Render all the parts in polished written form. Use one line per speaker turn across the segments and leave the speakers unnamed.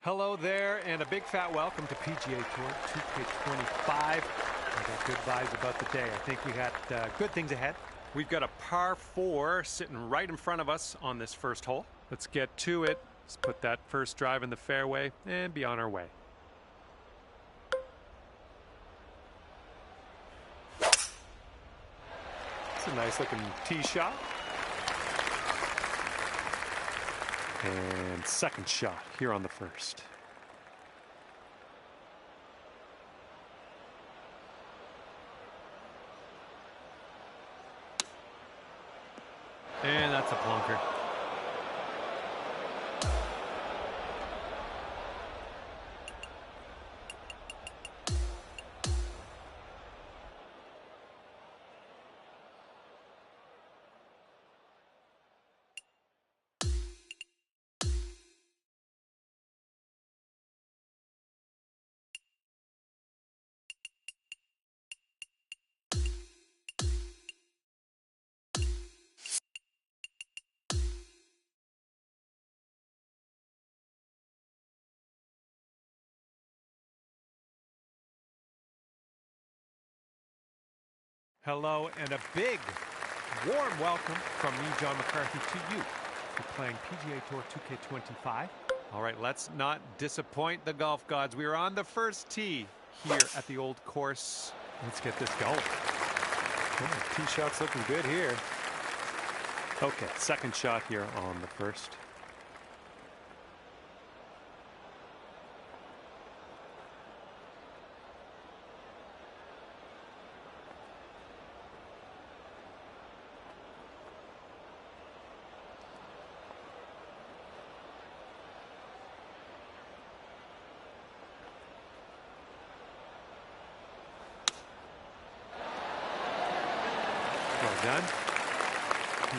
Hello there, and a big fat welcome to PGA Tour 2K25. I got good vibes about the day. I think we got good things ahead. We've got a par 4 sitting right in front of us on this first hole. Let's get to it. Let's put that first drive in the fairway and be on our way. It's a nice looking tee shot. And second shot here on the first. And that's a plunker. Hello and a big warm welcome from me, John McCarthy, to you for playing PGA Tour 2K25. All right, let's not disappoint the golf gods. We are on the first tee here at the old course. Let's get this going. Oh, tee shot's looking good here. Okay, second shot here on the first. Well done.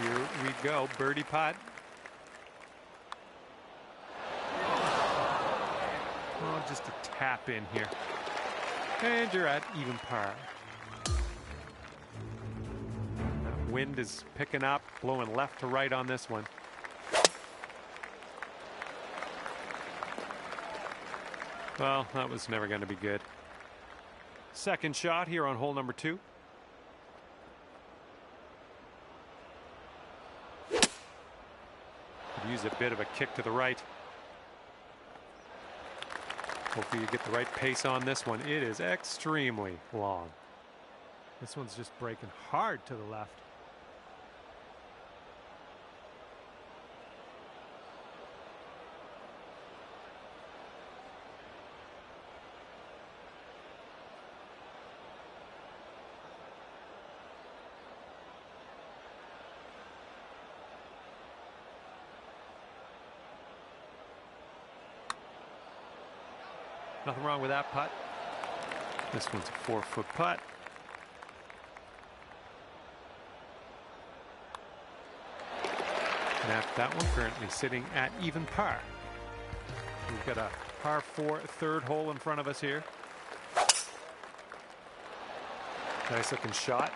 Here we go. Birdie putt. Oh, just a tap in here. And you're at even par. That wind is picking up, blowing left to right on this one. Well, that was never going to be good. Second shot here on hole number 2. Use a bit of a kick to the right. Hopefully you get the right pace on this one. It is extremely long. This one's just breaking hard to the left. Nothing wrong with that putt. This one's a 4-foot putt. And after that one, currently sitting at even par. We've got a par 4 third hole in front of us here. Nice looking shot.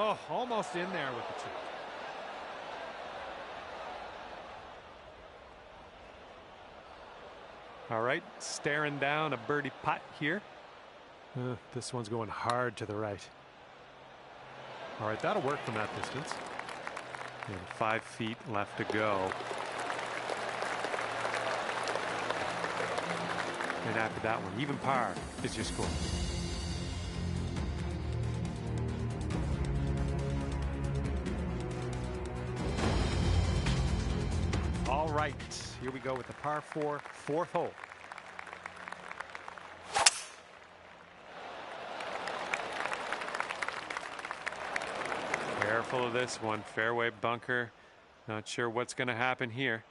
Oh, almost in there with the chip. All right, staring down a birdie putt here. This one's going hard to the right. All right, that'll work from that distance. And 5 feet left to go. And after that one, even par is your score. All right, here we go with the par 4, fourth hole. Careful of this one. Fairway bunker. Not sure what's going to happen here.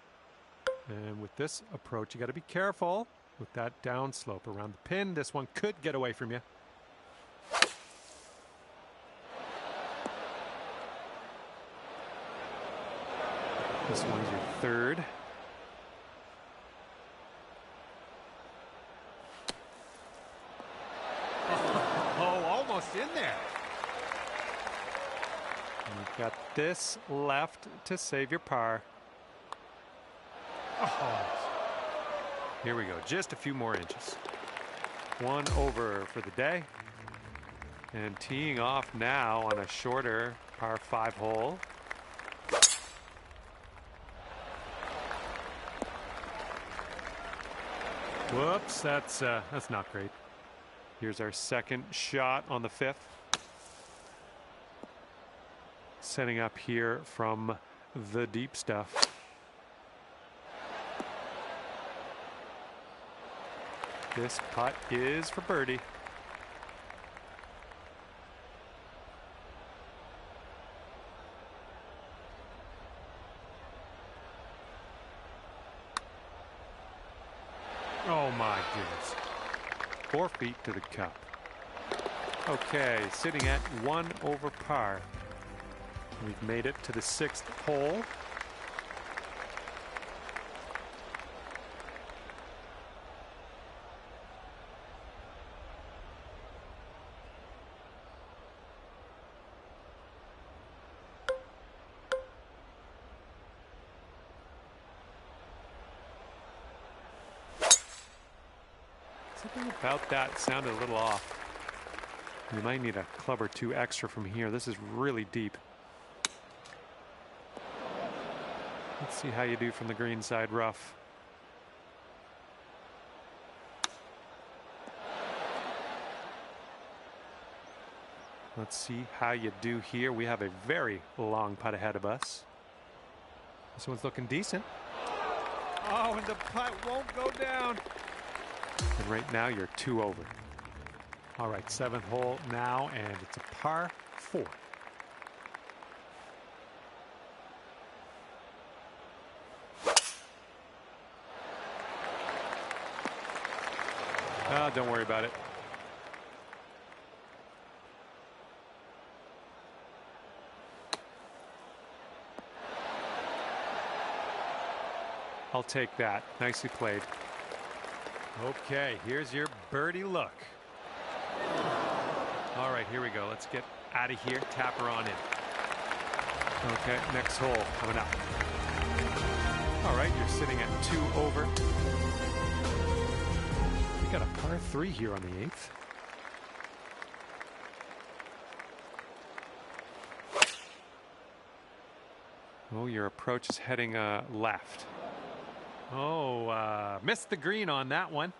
And with this approach, you got to be careful with that downslope around the pin. This one could get away from you. This one's your third. Oh, almost in there. And you've got this left to save your par. Oh. Here we go. Just a few more inches. One over for the day. And teeing off now on a shorter par 5 hole. Whoops, that's not great. Here's our second shot on the 5th. Setting up here from the deep stuff. This putt is for birdie. Oh my goodness. 4 feet to the cup. Okay, sitting at 1 over par. We've made it to the 6th hole. Something about that sounded a little off. You might need a club or two extra from here. This is really deep. Let's see how you do from the green side rough. Let's see how you do here. We have a very long putt ahead of us. This one's looking decent. Oh, and the putt won't go down. And right now you're 2 over. All right, 7th hole now, and it's a par 4. Don't worry about it. I'll take that. Nicely played. Okay, here's your birdie look. All right, here we go. Let's get out of here. Tap her on in. Okay, next hole coming up. All right, you're sitting at 2 over. You got a par 3 here on the 8th. Oh, your approach is heading left. Oh, missed the green on that one.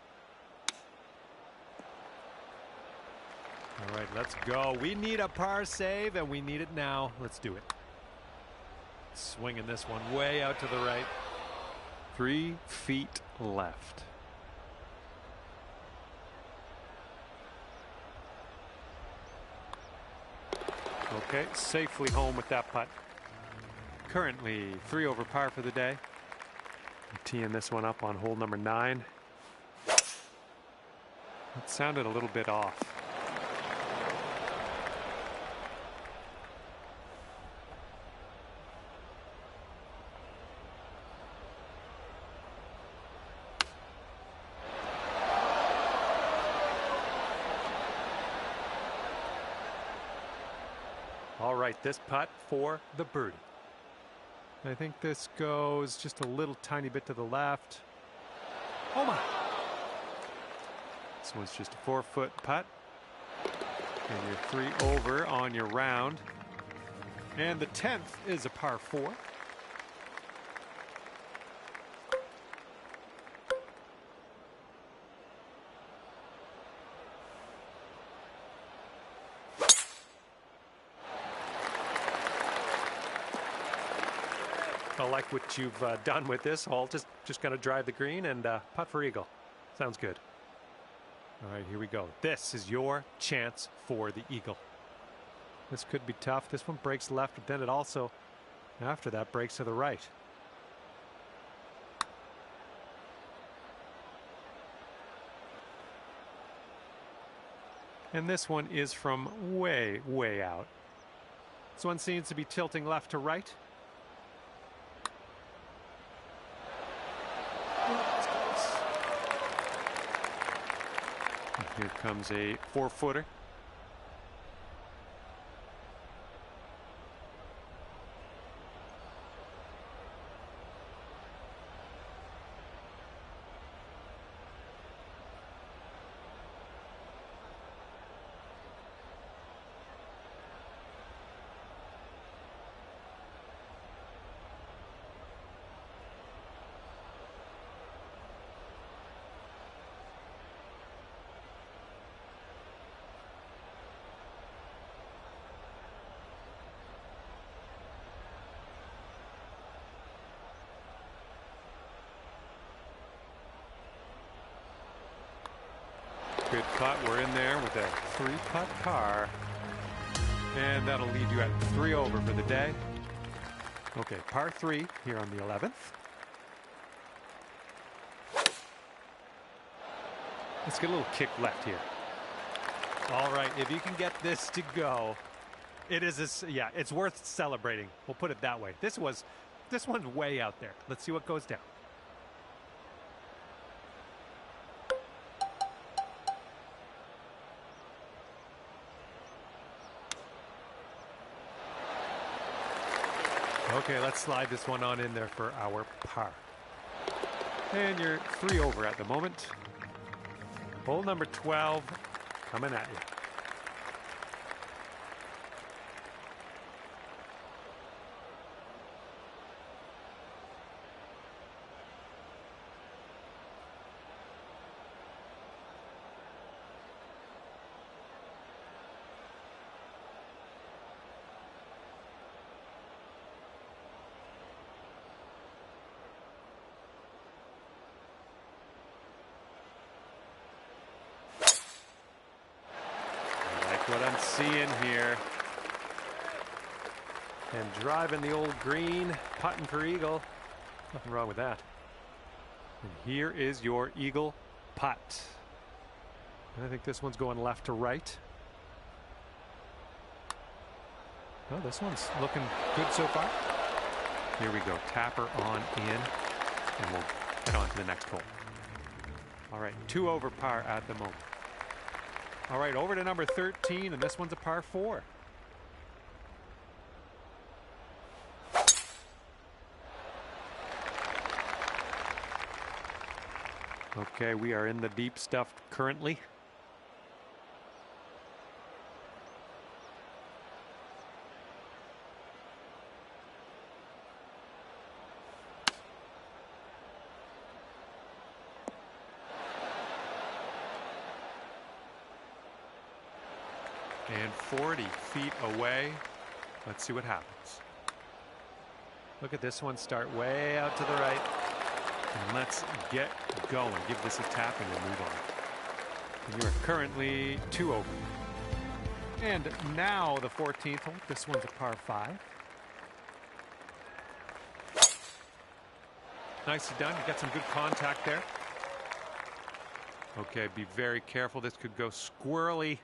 All right, let's go. We need a par save, and we need it now. Let's do it. Swinging this one way out to the right. 3 feet left. Okay, safely home with that putt. Currently 3 over par for the day. I'm teeing this one up on hole number 9. It sounded a little bit off. All right, this putt for the birdie. I think this goes just a little tiny bit to the left. Oh my! This one's just a 4-foot putt. And you're 3 over on your round. And the 10th is a par 4. I like what you've done with this hole. Just going to drive the green and putt for eagle. Sounds good. All right, here we go. This is your chance for the eagle. This could be tough. This one breaks left, but then it also, after that, breaks to the right. And this one is from way, way out. This one seems to be tilting left to right. Here comes a 4-footer. Good putt. We're in there with a 3-putt par. And that'll leave you at 3 over for the day. Okay, par 3 here on the 11th. Let's get a little kick left here. All right, if you can get this to go, it is yeah, it's worth celebrating. We'll put it that way. This one's way out there. Let's see what goes down. Okay, let's slide this one on in there for our par. And you're 3 over at the moment. Hole number 12 coming at you. What I'm seeing here. And driving the old green, putting for eagle. Nothing wrong with that. And here is your eagle putt. And I think this one's going left to right. Oh, this one's looking good so far. Here we go. Tapper on in. And we'll head on to the next hole. All right, 2 over par at the moment. All right, over to number 13, and this one's a par 4. Okay, we are in the deep stuff currently. And 40 feet away. Let's see what happens. Look at this one start way out to the right. And let's get going. Give this a tap and we'll move on. And you are currently 2 over. And now the 14th hole. This one's a par 5. Nicely done. You got some good contact there. Okay, be very careful. This could go squirrely.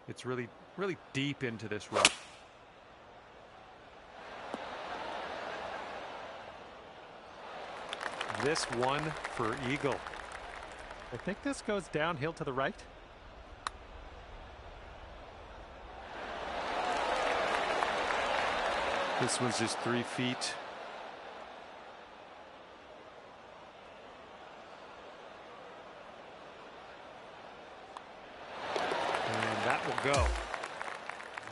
It's really deep into this rough. This one for eagle. I think this goes downhill to the right. This one's just 3 feet. And that will go.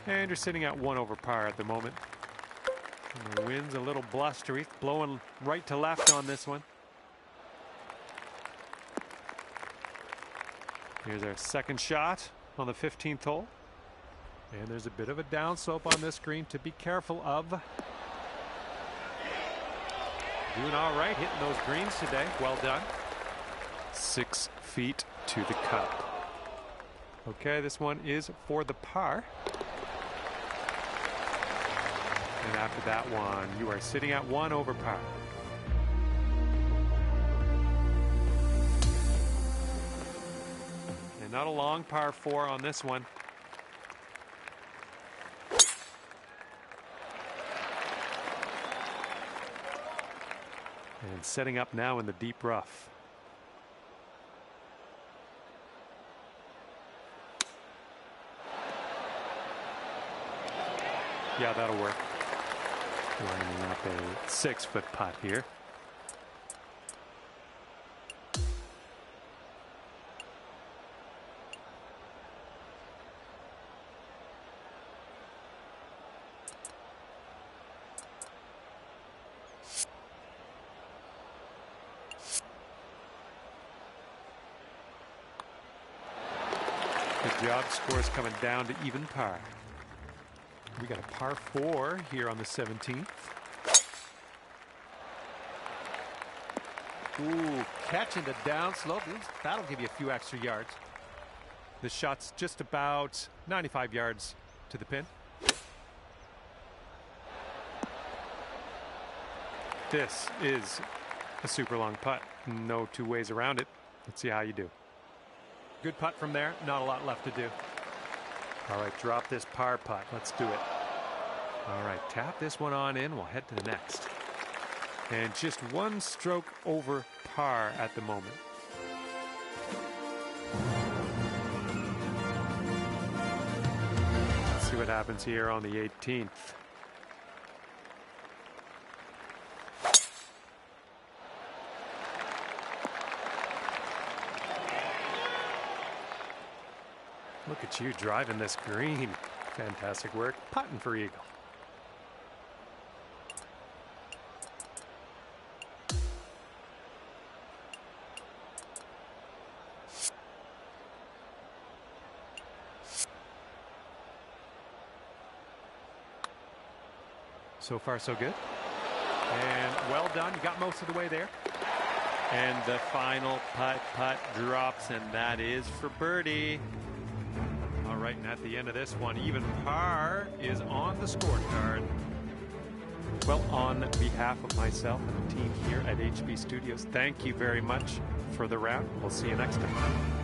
And you're sitting at 1 over par at the moment. And the wind's a little blustery, blowing right to left on this one. Here's our second shot on the 15th hole. And there's a bit of a downslope on this green to be careful of. Doing all right, hitting those greens today. Well done. 6 feet to the cup. Okay, this one is for the par. after that one. You are sitting at 1 over par. And not a long par 4 on this one. And setting up now in the deep rough. Yeah, that'll work. Lining up a 6-foot putt here. Good job. Scores coming down to even par. We got a par 4 here on the 17th. Ooh, catching the downslope. That'll give you a few extra yards. The shot's just about 95 yards to the pin. This is a super long putt. No two ways around it. Let's see how you do. Good putt from there. Not a lot left to do. All right, drop this par putt. Let's do it. All right, tap this one on in. We'll head to the next. And just one stroke over par at the moment. Let's see what happens here on the 18th. Look at you driving this green. Fantastic work. Putting for eagle. So far, so good. And well done. You got most of the way there. And the final putt drops, and that is for birdie. All right, and at the end of this one, even par is on the scorecard. Well, on behalf of myself and the team here at HB Studios, thank you very much for the round. We'll see you next time.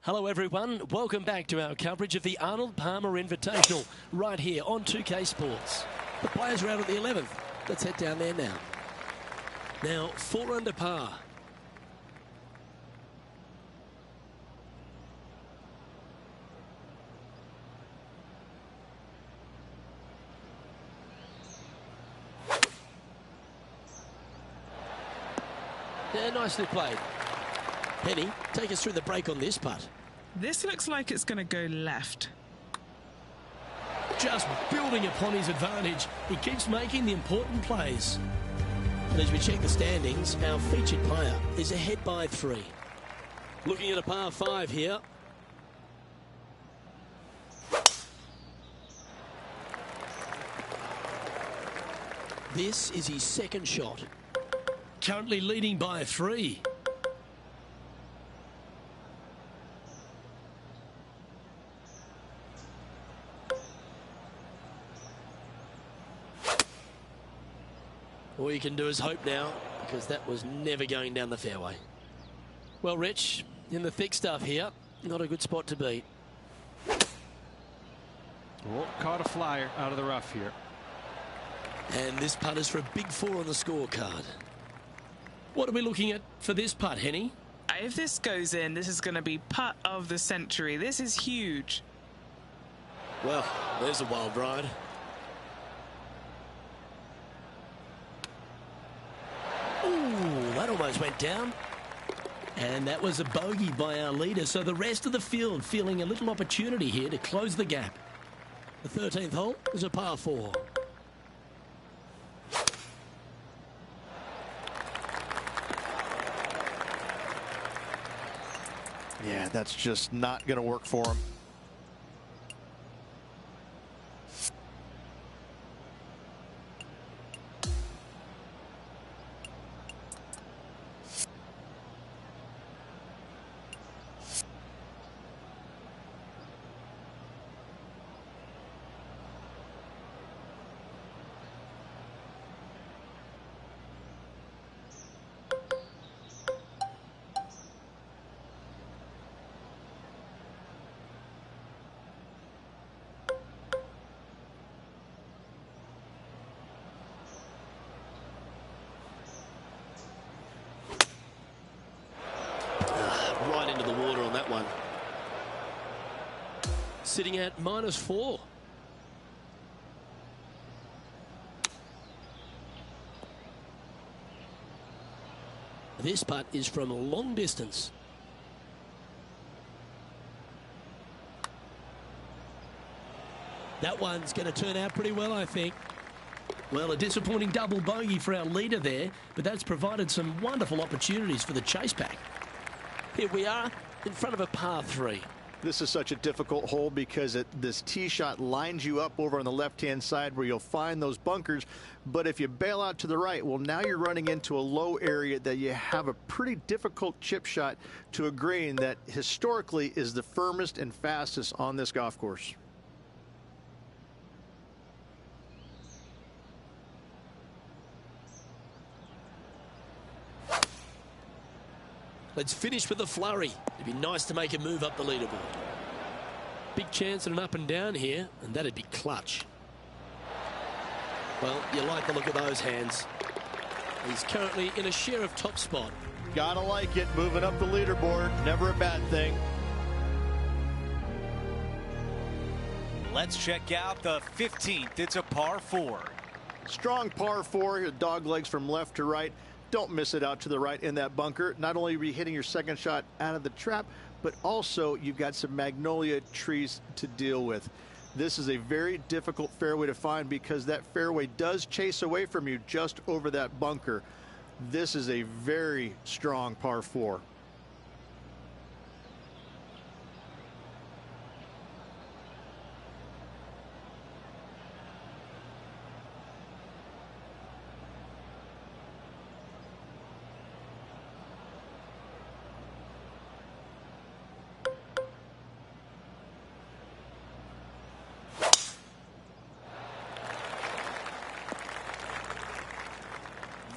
Hello everyone, welcome back to our coverage of the Arnold Palmer Invitational right here on 2K Sports. The players are out at the 11th. Let's head down there now. Now, 4 under par. Yeah, nicely played. Penny, take us through the break on this putt.
This looks like it's going to go left.
Just building upon his advantage. He keeps making the important plays. And as we check the standings, our featured player is ahead by 3. Looking at a par 5 here. This is his second shot. Currently leading by 3. All you can do is hope now, because that was never going down the fairway. Well, Rich, in the thick stuff here, not a good spot to be.
Oh, caught a flyer out of the rough here.
And this putt is for a big 4 on the scorecard. What are we looking at for this putt, Henny?
If this goes in, this is going to be putt of the century. This is huge.
Well, there's a wild ride. Ooh, that almost went down. And that was a bogey by our leader, so the rest of the field feeling a little opportunity here to close the gap. The 13th hole is a par 4.
Yeah, that's just not going to work for him.
into the water on that one. Sitting at -4. This putt is from a long distance. That one's going to turn out pretty well, I think. Well, a disappointing double bogey for our leader there, but that's provided some wonderful opportunities for the chase pack. Here we are in front of a par 3.
This is such a difficult hole because this tee shot lines you up over on the left-hand side where you'll find those bunkers. But if you bail out to the right, well, now you're running into a low area that you have a pretty difficult chip shot to a green that historically is the firmest and fastest on this golf course.
Let's finish with a flurry. It'd be nice to make a move up the leaderboard. Big chance at an up and down here, and that'd be clutch. Well, you like the look of those hands. He's currently in a share of top spot.
Gotta like it, moving up the leaderboard. Never a bad thing.
Let's check out the 15th. It's a par 4.
Strong par 4, dog legs from left to right. Don't miss it out to the right in that bunker. Not only are you hitting your second shot out of the trap, but also you've got some magnolia trees to deal with. This is a very difficult fairway to find because that fairway does chase away from you just over that bunker. This is a very strong par 4.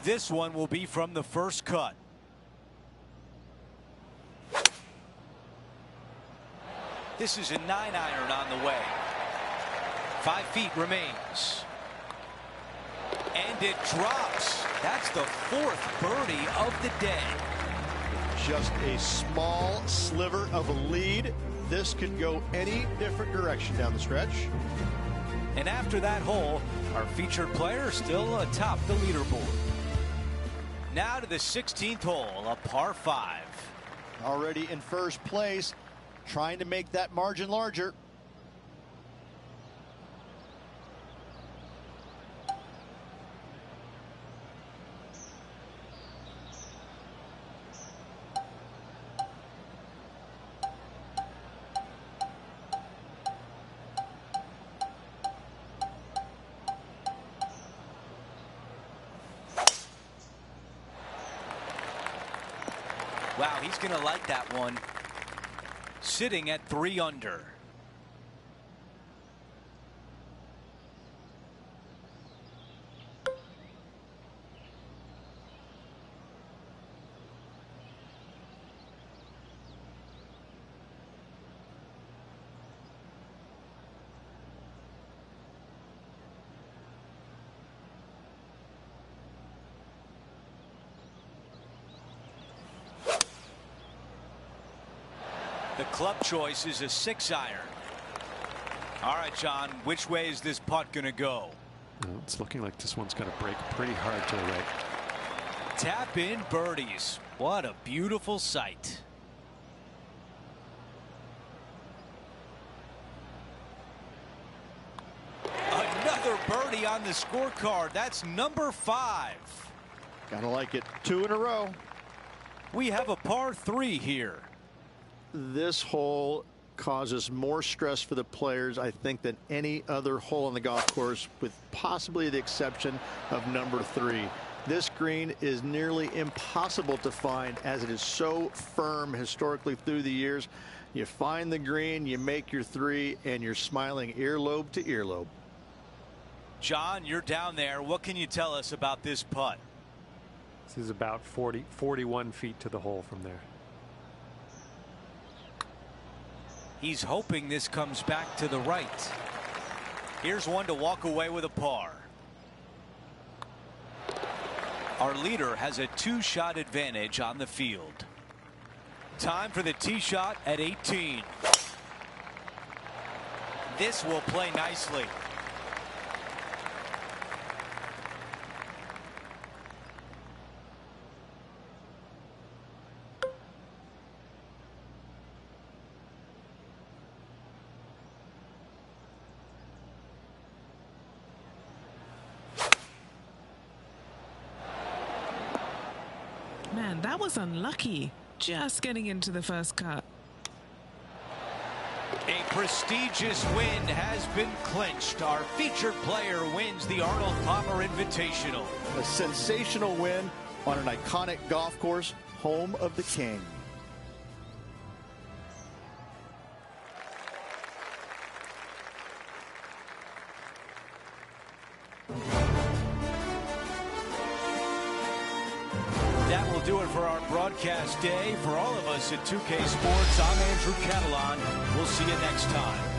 This one will be from the first cut. This is a 9-iron on the way. 5 feet remains. And it drops. That's the 4th birdie of the day.
Just a small sliver of a lead. This could go any different direction down the stretch.
And after that hole, our featured player still atop the leaderboard. Now to the 16th hole, a par 5.
Already in first place, trying to make that margin larger.
Wow, he's going to like that one. Sitting at 3 under. The club choice is a 6-iron. All right, John, which way is this putt going to go?
Well, it's looking like this one's going to break pretty hard to the right.
Tap in birdies. What a beautiful sight. Another birdie on the scorecard. That's number 5.
Gotta like it. 2 in a row.
We have a par 3 here.
This hole causes more stress for the players, I think, than any other hole on the golf course, with possibly the exception of number 3. This green is nearly impossible to find as it is so firm historically through the years. You find the green, you make your 3, and you're smiling earlobe to earlobe.
John, you're down there. What can you tell us about this putt?
This is about 41 feet to the hole from there.
He's hoping this comes back to the right. Here's one to walk away with a par. Our leader has a 2-shot advantage on the field. Time for the tee shot at 18. This will play nicely.
Man, that was unlucky. Just getting into the first cut.
A prestigious win has been clinched. Our featured player wins the Arnold Palmer Invitational.
A sensational win on an iconic golf course, home of the King.
That will do it for our broadcast day. For all of us at 2K Sports, I'm Andrew Catalon. We'll see you next time.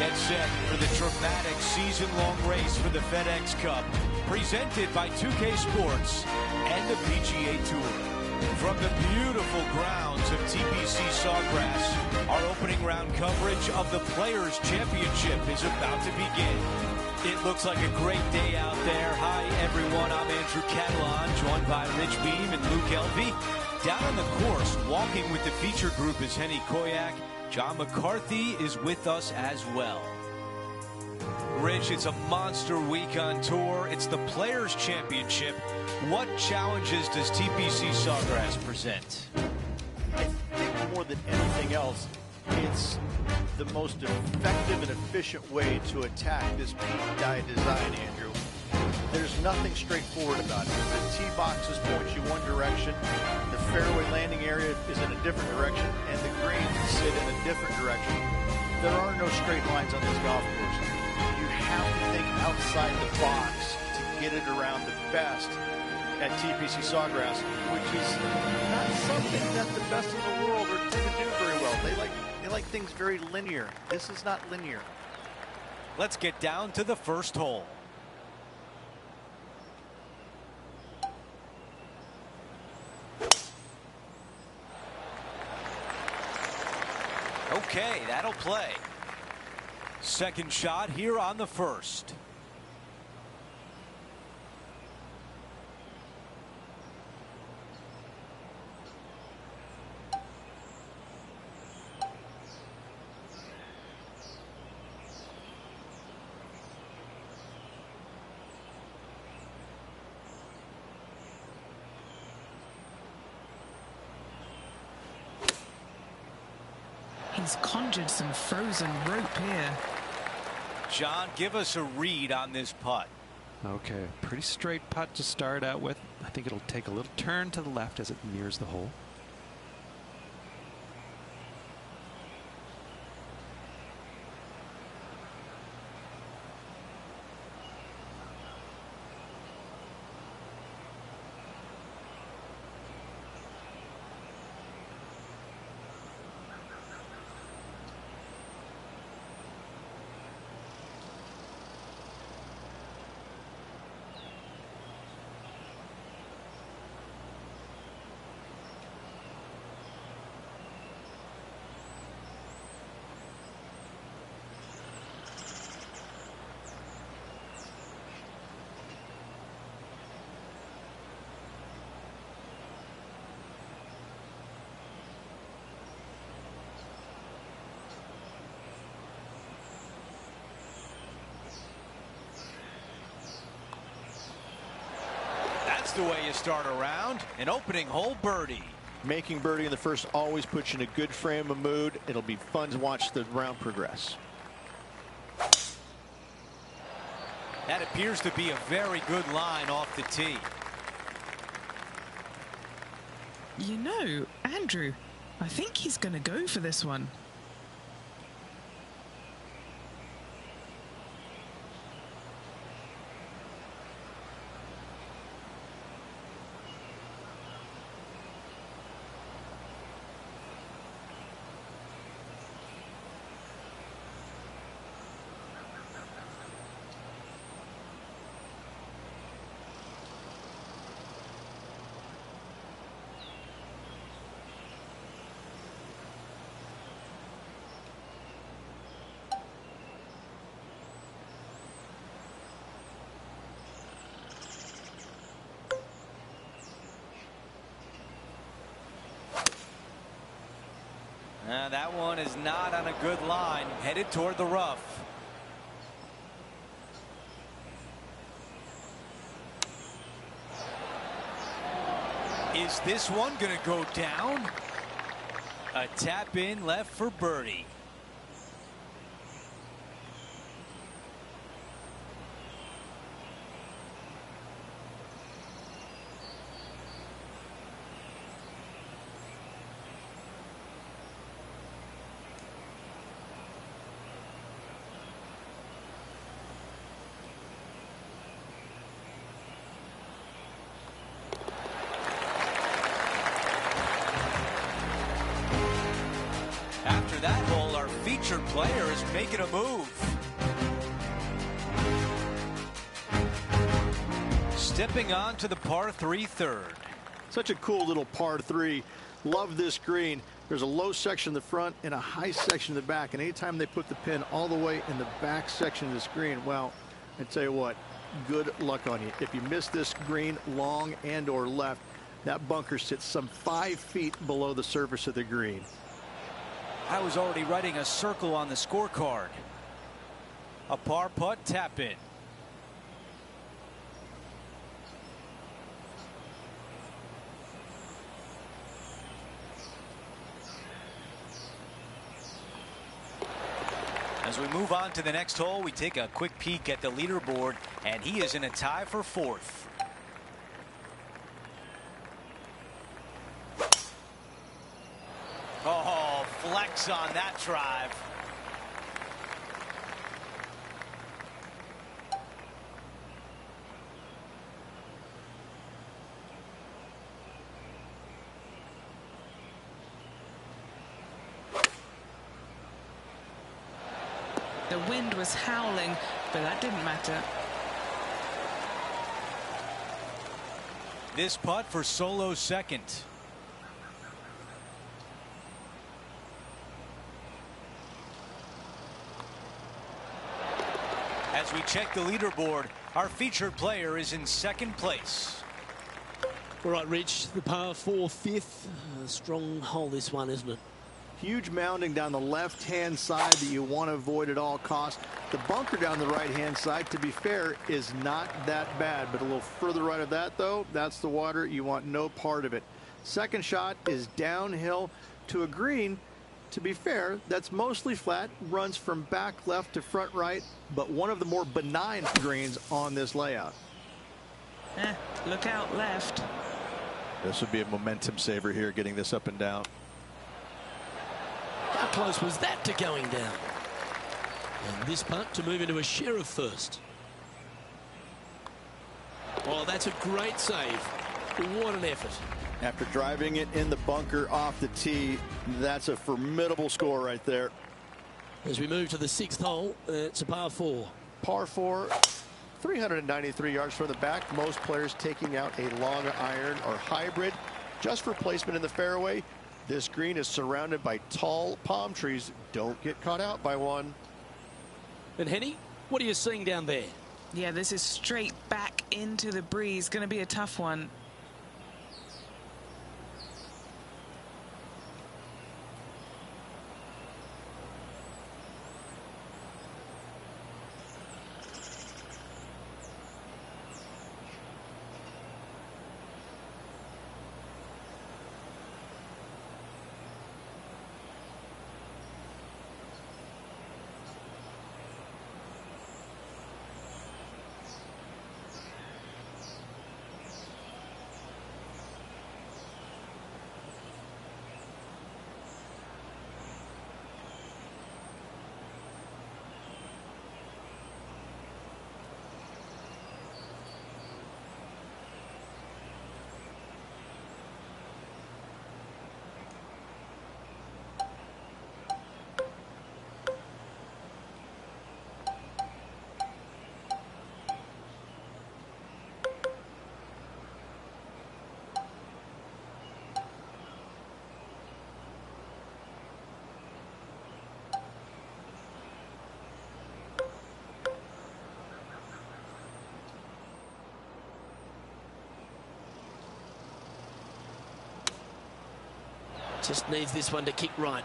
Get set for the dramatic season-long race for the FedEx Cup, presented by 2K Sports and the PGA Tour. From the beautiful grounds of TPC Sawgrass, our opening round coverage of the Players' Championship is about to begin. It looks like a great day out there. Hi, everyone. I'm Andrew Catalan, joined by Rich Beam and Luke Elvey. Down on the course, walking with the feature group is Henny Koyak. John McCarthy is with us as well. Rich, it's a monster week on tour. It's the Players' Championship. What challenges does TPC Sawgrass present?
I think more than anything else, it's the most effective and efficient way to attack this peak die design, Andrew. There's nothing straightforward about it. The tee boxes point you one direction, the fairway landing area is in a different direction, and the greens sit in a different direction. There are no straight lines on this golf course. You have to think outside the box to get it around the best at TPC Sawgrass, which is not something that the best in the world are tend to do very well. They like things very linear. This is not linear.
Let's get down to the first hole. Okay, that'll play. Second shot here on the first.
He's conjured some frozen rope here.
John, give us a read on this putt.
Okay, pretty straight putt to start out with. I think it'll take a little turn to the left as it nears the hole.
That's the way you start a round. An opening hole birdie.
Making birdie in the first always puts you in a good frame of mood. It'll be fun to watch the round progress.
That appears to be a very good line off the tee.
You know, Andrew, I think he's going to go for this one.
That one is not on a good line, headed toward the rough. Is this one going to go down? A tap in left for birdie. featured player is making a move. Stepping on to the par 3 third.
Such a cool little par 3. Love this green. There's a low section in the front and a high section in the back. And anytime they put the pin all the way in the back section of this green, well, I tell you what, good luck on you. If you miss this green long and or left, that bunker sits some 5 feet below the surface of the green.
I was already writing a circle on the scorecard. A par putt tap in. As we move on to the next hole, we take a quick peek at the leaderboard, and he is in a tie for 4th. Oh, flex on that drive.
The wind was howling, but that didn't matter.
This putt for solo second. As we check the leaderboard, our featured player is in 2nd place.
All right, Rich, the par 4 fifth. Strong hole, this one, isn't it?
Huge mounding down the left-hand side that you want to avoid at all costs. The bunker down the right-hand side, to be fair, is not that bad. But a little further right of that, though, that's the water. You want no part of it. Second shot is downhill to a green. To be fair, that's mostly flat, runs from back left to front right, but one of the more benign greens on this layout.
Look out left.
This would be a momentum saver here, getting this up and down.
How close was that to going down? And this putt to move into a share of first. Oh, that's a great save. What an effort.
After driving it in the bunker off the tee, that's a formidable score right there.
As we move to the 6th hole, it's a par 4.
Par 4, 393 yards from the back. Most players taking out a long iron or hybrid just for placement in the fairway. This green is surrounded by tall palm trees. Don't get caught out by one.
And Henny, what are you seeing down there?
Yeah, this is straight back into the breeze. Going to be a tough one.
Just needs this one to kick right.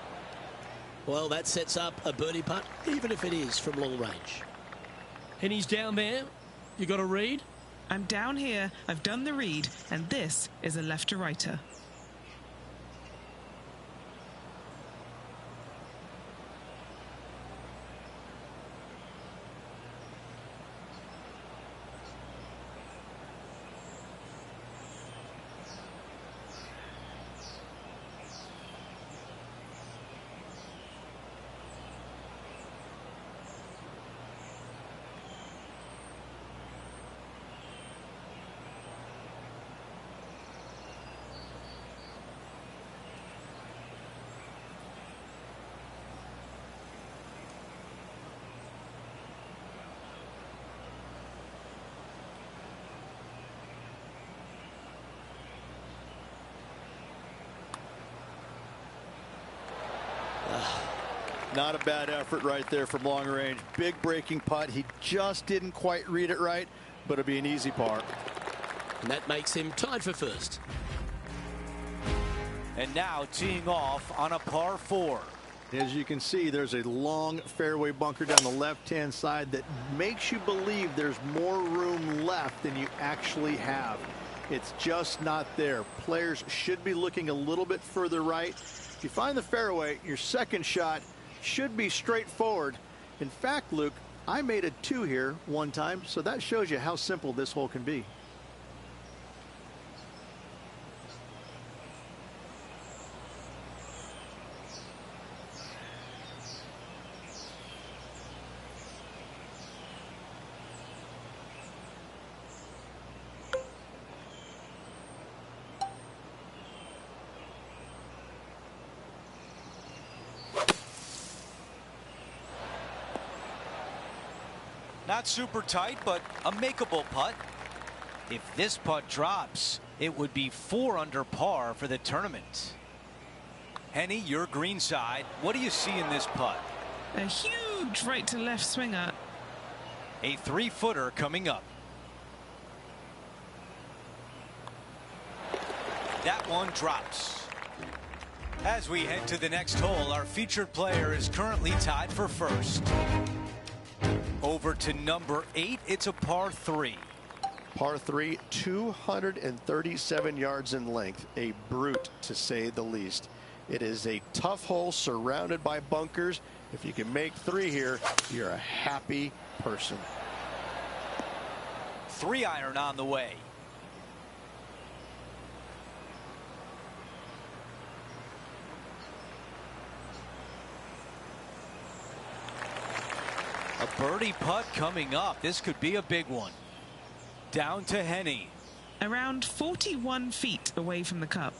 Well, that sets up a birdie putt, even if it is from long range. And he's down there. You got a read?
I'm down here. I've done the read, and this is a left-to-righter.
Not a bad effort right there from long range. Big breaking putt. He just didn't quite read it right, but it'll be an easy par.
And that makes him tied for first.
And now teeing off on a par 4.
As you can see, there's a long fairway bunker down the left-hand side that makes you believe there's more room left than you actually have. It's just not there. Players should be looking a little bit further right. If you find the fairway, your second shot should be straightforward. In fact, Luke, I made a 2 here one time, so that shows you how simple this hole can be.
Not super tight, but a makeable putt. If this putt drops, it would be 4 under par for the tournament. Henny, your green side. What do you see in this putt?
A huge right to left swinger.
A 3-footer coming up. That one drops. As we head to the next hole, our featured player is currently tied for first. Over to number 8, it's a par 3.
Par 3, 237 yards in length. A brute, to say the least. It is a tough hole surrounded by bunkers. If you can make 3 here, you're a happy person.
3-iron on the way. A birdie putt coming up. This could be a big one. Down to Henny.
Around 41 feet away from the cup.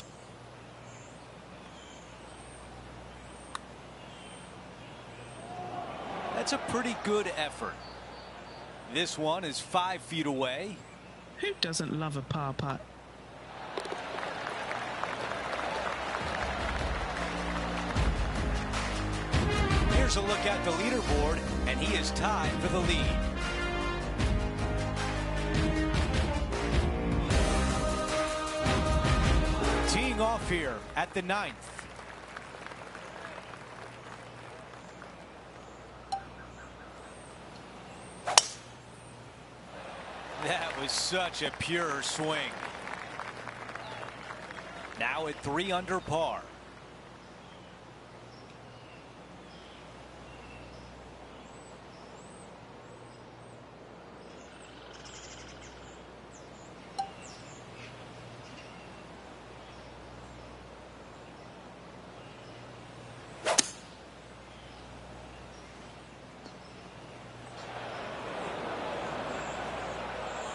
That's a pretty good effort. This one is 5 feet away.
Who doesn't love a par putt?
Here's a look at the leaderboard, and he is tied for the lead. Teeing off here at the 9th. That was such a pure swing. Now at 3 under par.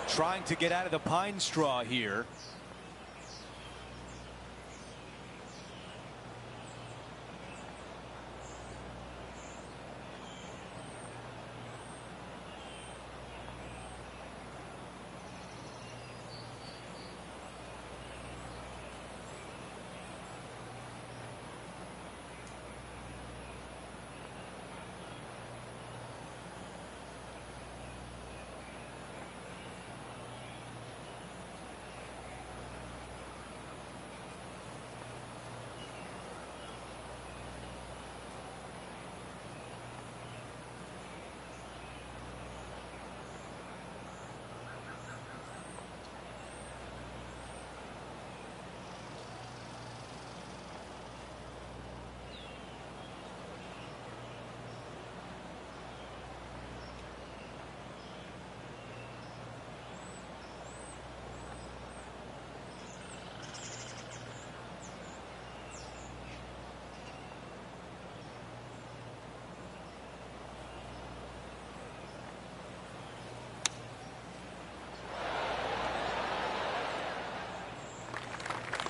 Trying to get out of the pine straw here.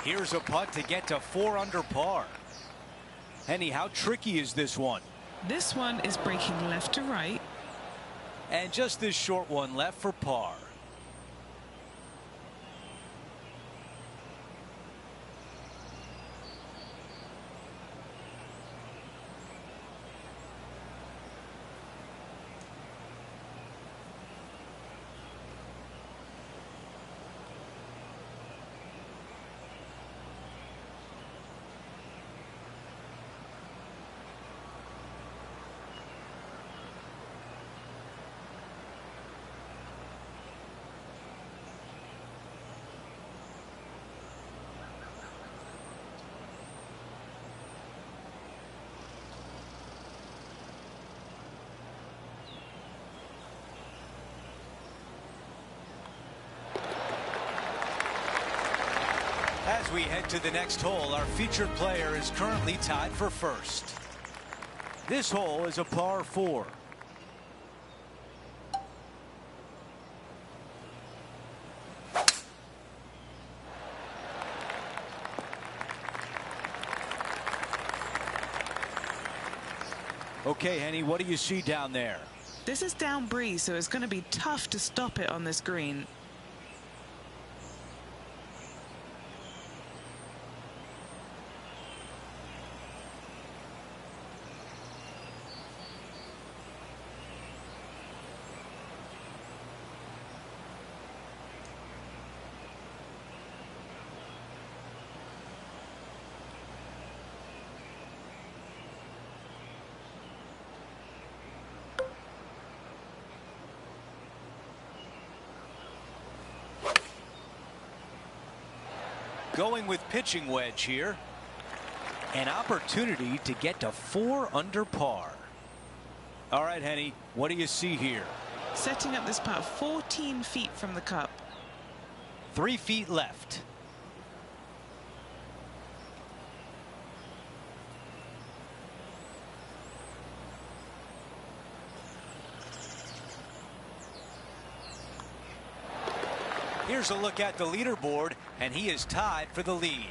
Here's a putt to get to 4 under par. Henny, how tricky is this one?
This one is breaking left to right.
And just this short one left for par. As we head to the next hole, our featured player is currently tied for first. This hole is a par 4. Okay, Henny, what do you see down there?
This is down breeze, so it's going to be tough to stop it on this green.
Going with pitching wedge here. An opportunity to get to 4 under par. All right, Henny, what do you see here?
Setting up this putt 14 feet from the cup.
3 feet left. Here's a look at the leaderboard, and he is tied for the lead.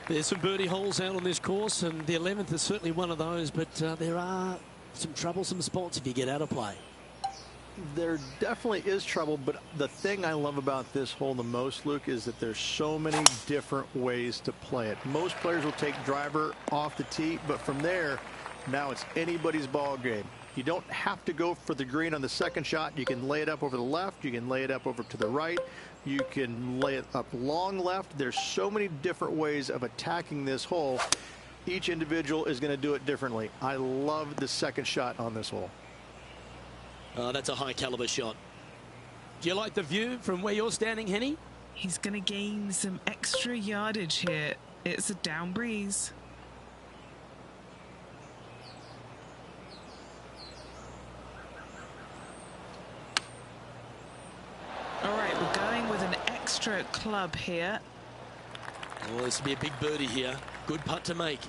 There's some birdie holes out on this course, and the 11th is certainly one of those, but there are some troublesome spots if you get out of play.
There definitely is trouble, but the thing I love about this hole the most, Luke, is that there's so many different ways to play it. Most players will take driver off the tee, but from there, now it's anybody's ball game. You don't have to go for the green on the second shot. You can lay it up over the left. You can lay it up over to the right. You can lay it up long left. There's so many different ways of attacking this hole. Each individual is going to do it differently. I love the second shot on this hole.
That's a high caliber shot. Do you like the view from where you're standing, Henny?
He's going to gain some extra yardage here. It's a down breeze. All right, we're going with an extra club here.
Well, this will be a big birdie here. Good putt to make.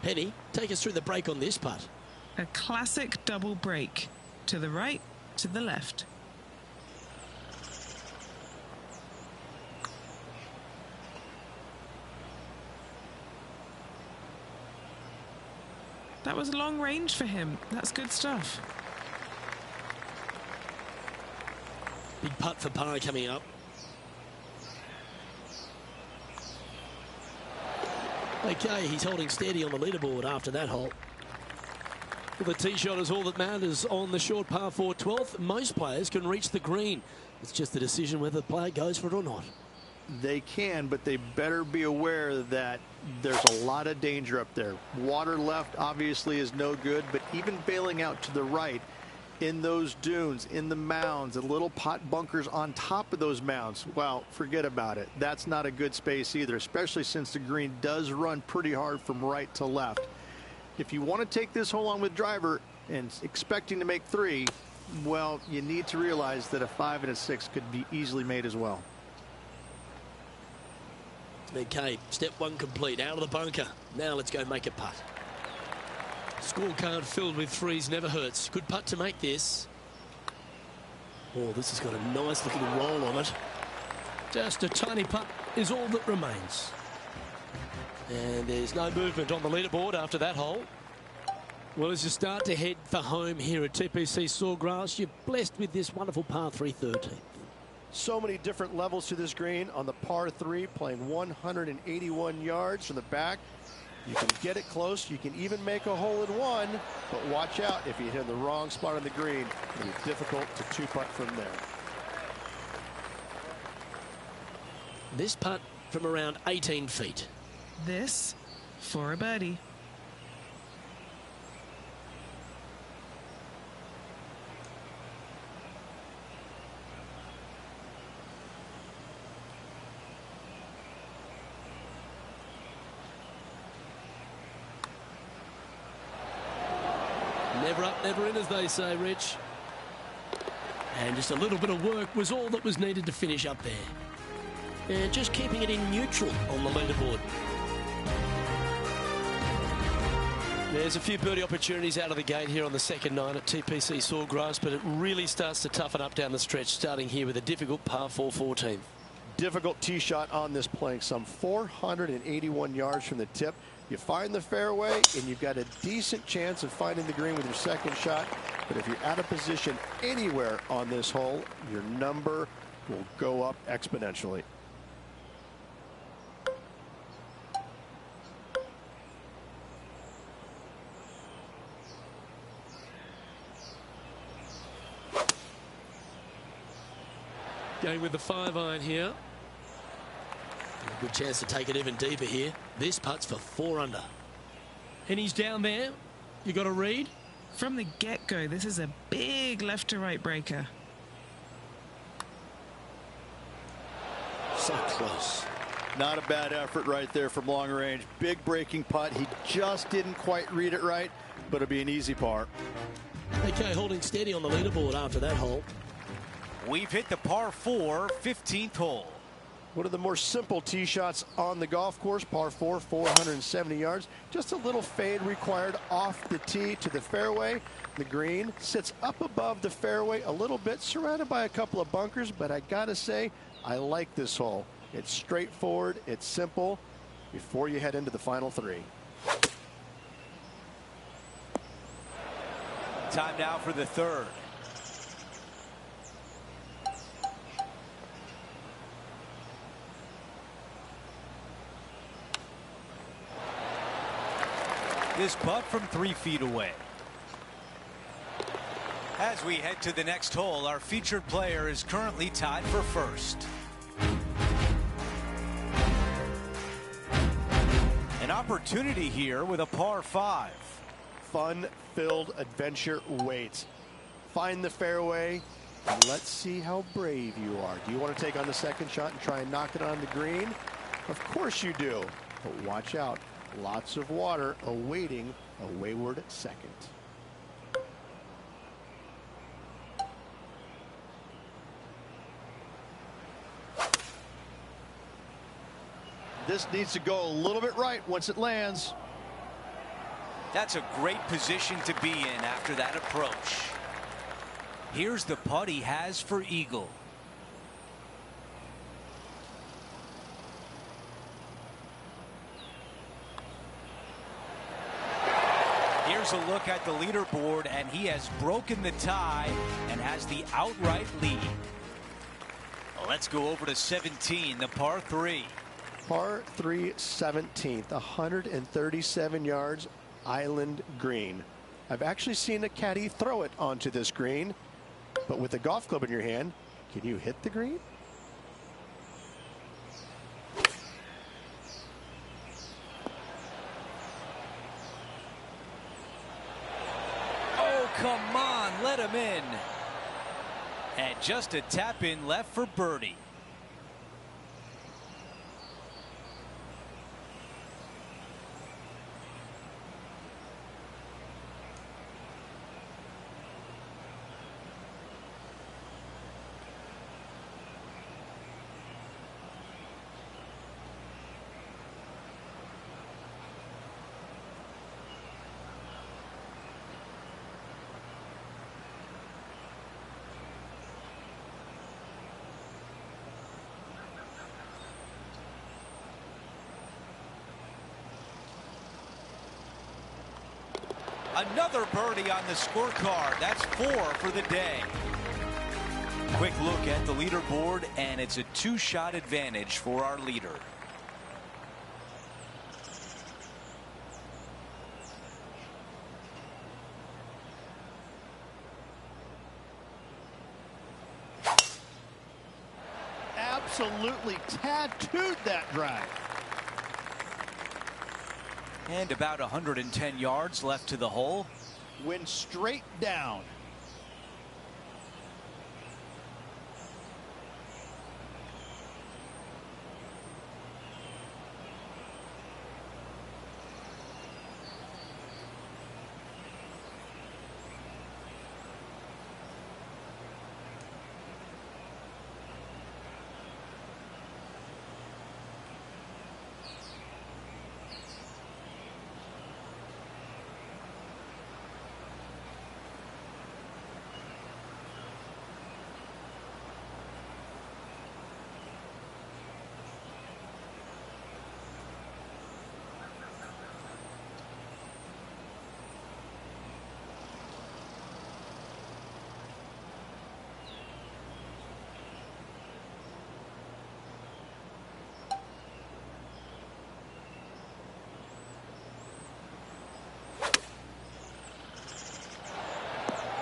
Henny, take us through the break on this putt.
A classic double break. To the right, to the left. That was a long range for him. That's good stuff.
Big putt for par coming up. Okay, he's holding steady on the leaderboard after that hole. Well, the tee shot is all that matters on the short par 4 12th. Most players can reach the green. It's just a decision whether the player goes for it or not.
They can, but they better be aware that there's a lot of danger up there. Water left obviously is no good, but even bailing out to the right in those dunes, in the mounds, and little pot bunkers on top of those mounds, well, forget about it. That's not a good space either, especially since the green does run pretty hard from right to left. If you want to take this hole on with driver and expecting to make 3, well, you need to realize that a 5 and a 6 could be easily made as well.
Okay, step 1 complete, out of the bunker. Now let's go make a putt. Scorecard filled with 3s never hurts. Good putt to make this. Oh, this has got a nice little roll on it. Just a tiny putt is all that remains. And there's no movement on the leaderboard after that hole. Well, as you start to head for home here at TPC Sawgrass, you're blessed with this wonderful par 3 13th.
So many different levels to this green on the par 3, playing 181 yards from the back. You can get it close. You can even make a hole in 1, but watch out if you hit the wrong spot on the green. It'll be difficult to 2-putt from there.
This putt from around 18 feet.
This for a birdie.
Never up, never in, as they say, Rich. And just a little bit of work was all that was needed to finish up there. and just keeping it in neutral on the leaderboard. There's a few birdie opportunities out of the gate here on the second nine at TPC Sawgrass, but it really starts to toughen up down the stretch, starting here with a difficult par 4 14.
Difficult tee shot on this playing some 481 yards from the tip. You find the fairway and you've got a decent chance of finding the green with your second shot. But if you're out of position anywhere on this hole, your number will go up exponentially.
Going with the 5-iron here. A good chance to take it even deeper here. This putt's for 4 under. And he's down there. You got to read.
From the get-go, this is a big left-to-right breaker.
So close.
Not a bad effort right there from long range. Big breaking putt. He just didn't quite read it right, but it'll be an easy par.
Okay, holding steady on the leaderboard after that hole.
We've hit the par 4 15th hole.
One of the more simple tee shots on the golf course. Par 4, 470 yards. Just a little fade required off the tee to the fairway. The green sits up above the fairway a little bit, surrounded by a couple of bunkers, but I gotta say, I like this hole. It's straightforward, it's simple, before you head into the final 3.
Time now for the third. This putt from 3 feet away. As we head to the next hole, our featured player is currently tied for first. An opportunity here with a par 5.
Fun-filled adventure waits. Find the fairway, and let's see how brave you are. Do you want to take on the second shot and try and knock it on the green? Of course you do, but watch out. Lots of water awaiting a wayward second.
This needs to go a little bit right once it lands.
That's a great position to be in after that approach. Here's the putt he has for eagle. Here's a look at the leaderboard, and he has broken the tie and has the outright lead. Let's go over to 17, the par 3.
Par 3 17th, 137 yards, island green. I've actually seen a caddy throw it onto this green, but with a golf club in your hand, can you hit the green?
Oh, come on, let him in. And just a tap in left for birdie. Another birdie on the scorecard. That's 4 for the day. Quick look at the leaderboard, and it's a 2-shot advantage for our leader.
Absolutely tattooed that drive.
And about 110 yards left to the hole.
Went straight down.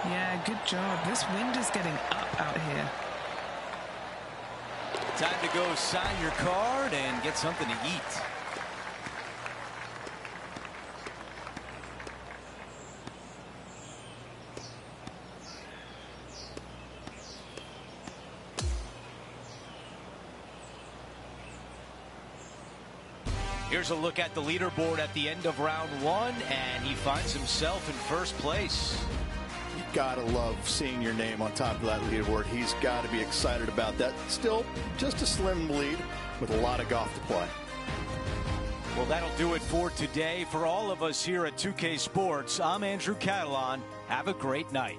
Yeah, good job. This wind is getting up out here.
Time to go sign your card and get something to eat. Here's a look at the leaderboard at the end of round one, and he finds himself in first place.
You gotta love seeing your name on top of that leaderboard. He's got to be excited about that. Still just a slim lead with a lot of golf to play.
Well, that'll do it for today. For all of us here at 2K Sports, I'm Andrew Catalan. Have a great night.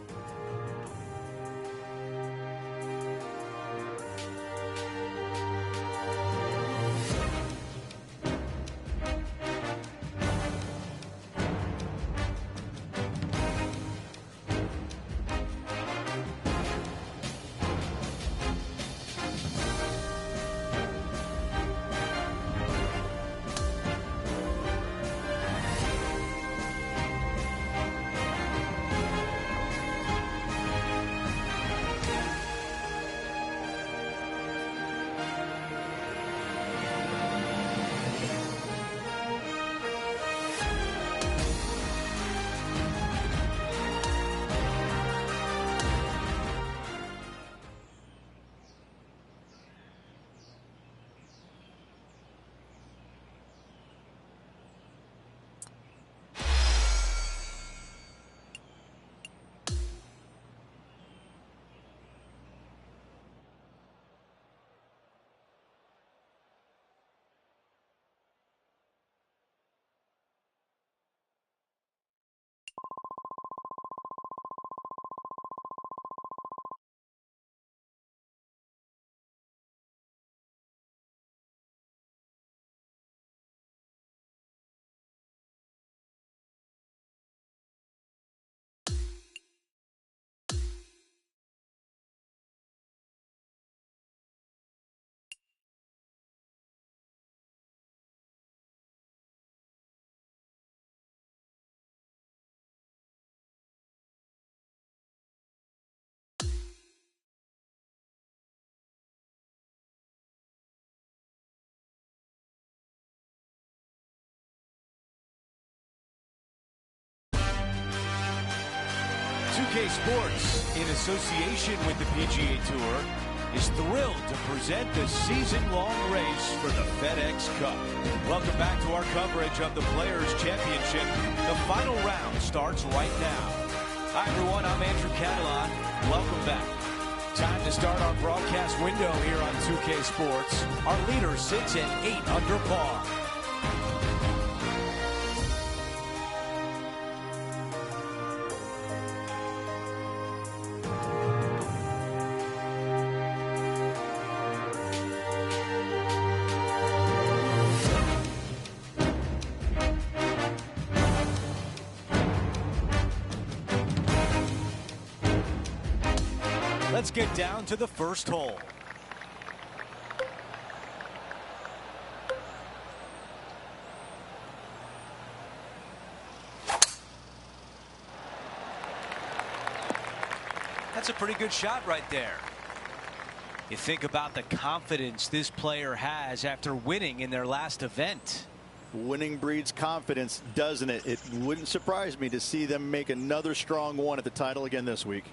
Sports, in association with the PGA Tour, is thrilled to present the season-long race for the FedEx Cup. Welcome back to our coverage of the Players' Championship. The final round starts right now. Hi, everyone. I'm Andrew Catalan. Welcome back. Time to start our broadcast window here on 2K Sports. Our leader sits at 8 under par. Let's get down to the first hole. That's a pretty good shot right there. You think about the confidence this player has after winning in their last event.
Winning breeds confidence, doesn't it? It wouldn't surprise me to see them make another strong one at the title again this week.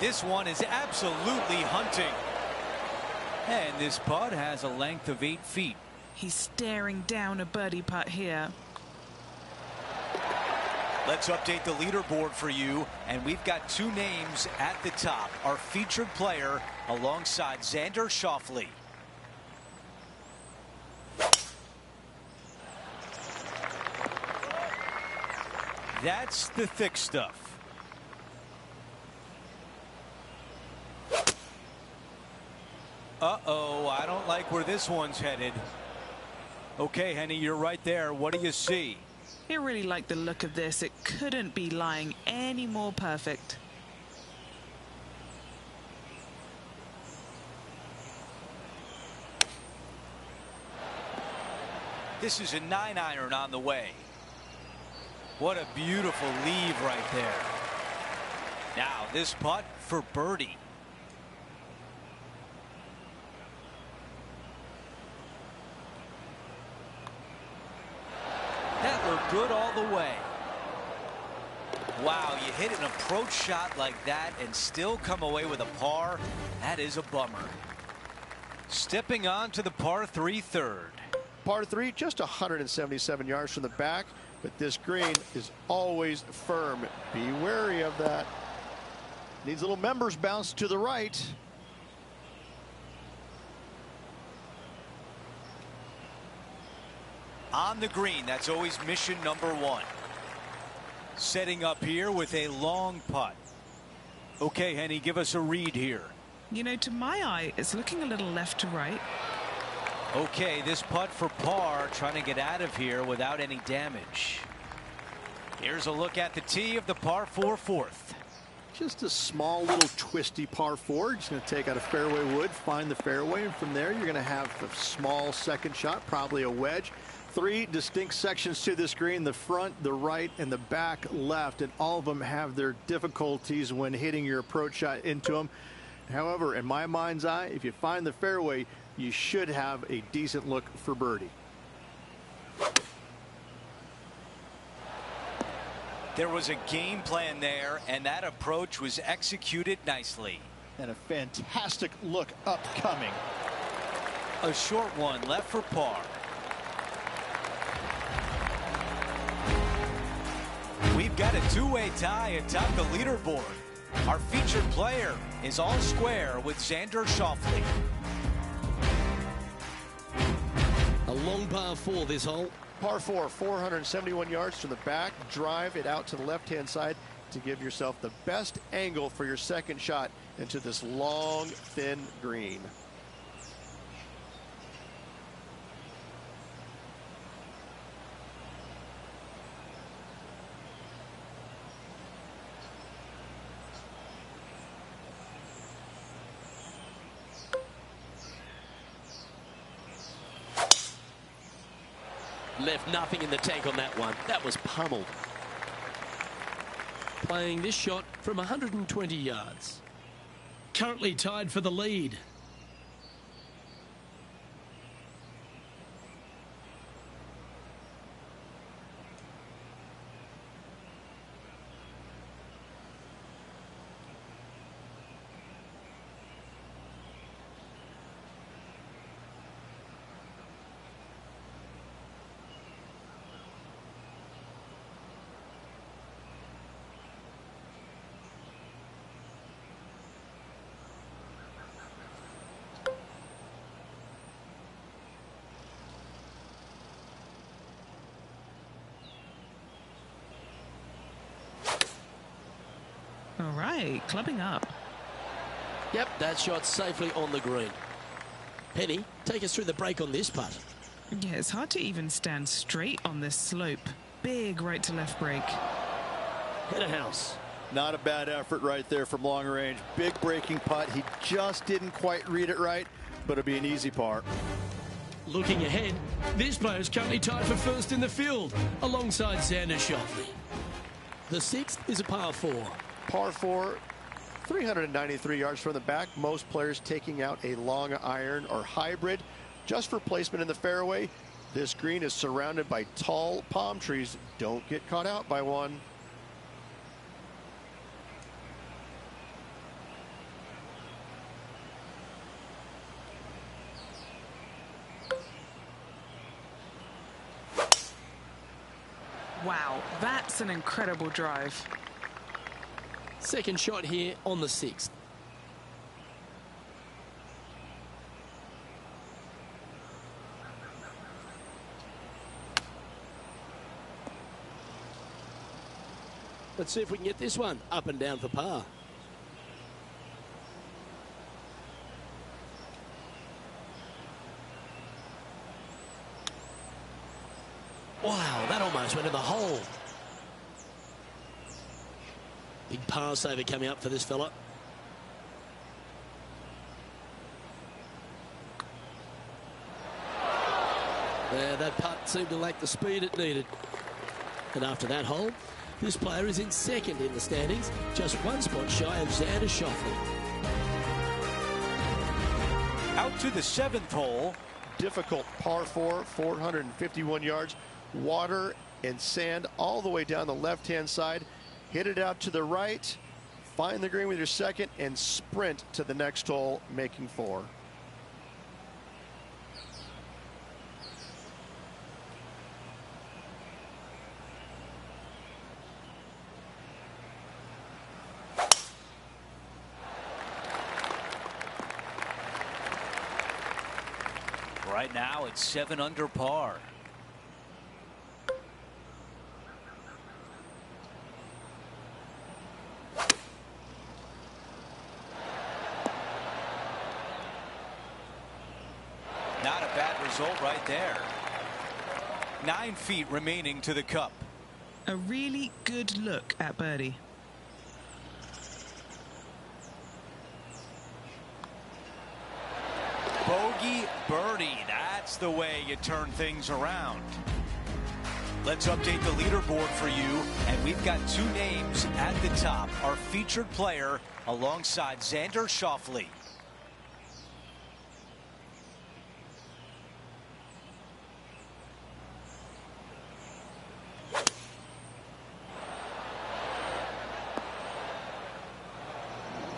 This one is absolutely hunting. And this putt has a length of 8 feet.
He's staring down a birdie putt here.
Let's update the leaderboard for you, and we've got two names at the top. Our featured player alongside Xander Schauffele. That's the thick stuff. Uh-oh, I don't like where this one's headed. Okay, Henny, you're right there. What do you see?
I really like the look of this. It couldn't be lying any more perfect.
This is a 9-iron on the way. What a beautiful leave right there. Now this putt for birdie. That looked good all the way. Wow, you hit an approach shot like that and still come away with a par. That is a bummer. Stepping on to the par 3 third.
Par 3, just 177 yards from the back, but this green is always firm. Be wary of that.
Needs a little members bounce to the right.
On the green, that's always mission number 1. Setting up here with a long putt. Okay, Henny, give us a read here.
You know, to my eye, it's looking a little left to right.
Okay, this putt for par, trying to get out of here without any damage. Here's a look at the tee of the par 4 fourth.
Just a small little twisty par 4. Just going to take out a fairway wood, find the fairway, and from there you're going to have a small second shot, probably a wedge. 3 distinct sections to this green: the front, the right, and the back left, and all of them have their difficulties when hitting your approach shot into them. However, in my mind's eye, if you find the fairway, you should have a decent look for birdie.
There was a game plan there, and that approach was executed nicely.
And a fantastic look upcoming.
A short one left for par. We've got a two-way tie atop the leaderboard. Our featured player is all square with Xander Schauffele.
A long par 4 this hole.
Par 4, 471 yards from the back. Drive it out to the left-hand side to give yourself the best angle for your second shot into this long, thin green.
Left nothing in the tank on that one. That was pummeled. Playing this shot from 120 yards. Currently tied for the lead.
All right, clubbing up.
Yep, that shot safely on the green. Penny, take us through the break on this putt.
Yeah, it's hard to even stand straight on this slope. Big right to left break.
Hit a house.
Not a bad effort right there from long range. Big breaking putt. He just didn't quite read it right, but it'll be an easy par.
Looking ahead, this player is currently tied for first in the field alongside Xander Schauffele. The sixth is a par 4.
Par 4, 393 yards from the back. Most players taking out a long iron or hybrid just for placement in the fairway. This green is surrounded by tall palm trees. Don't get caught out by one.
Wow, that's an incredible drive.
Second shot here on the 6th. Let's see if we can get this one up and down for par. Wow, that almost went in the hole. Big par saver coming up for this fella. There, that putt seemed to lack the speed it needed. And after that hole, this player is in second in the standings, just one spot shy of Xander Schauffele.
Out to the 7th hole.
Difficult par 4, 451 yards. Water and sand all the way down the left-hand side. Hit it out to the right. Find the green with your second and sprint to the next hole, making 4.
Right now it's 7 under par. Not a bad result right there. 9 feet remaining to the cup.
A really good look at birdie.
Bogey birdie. That's the way you turn things around. Let's update the leaderboard for you, and we've got 2 names at the top. Our featured player alongside Xander Schauffele.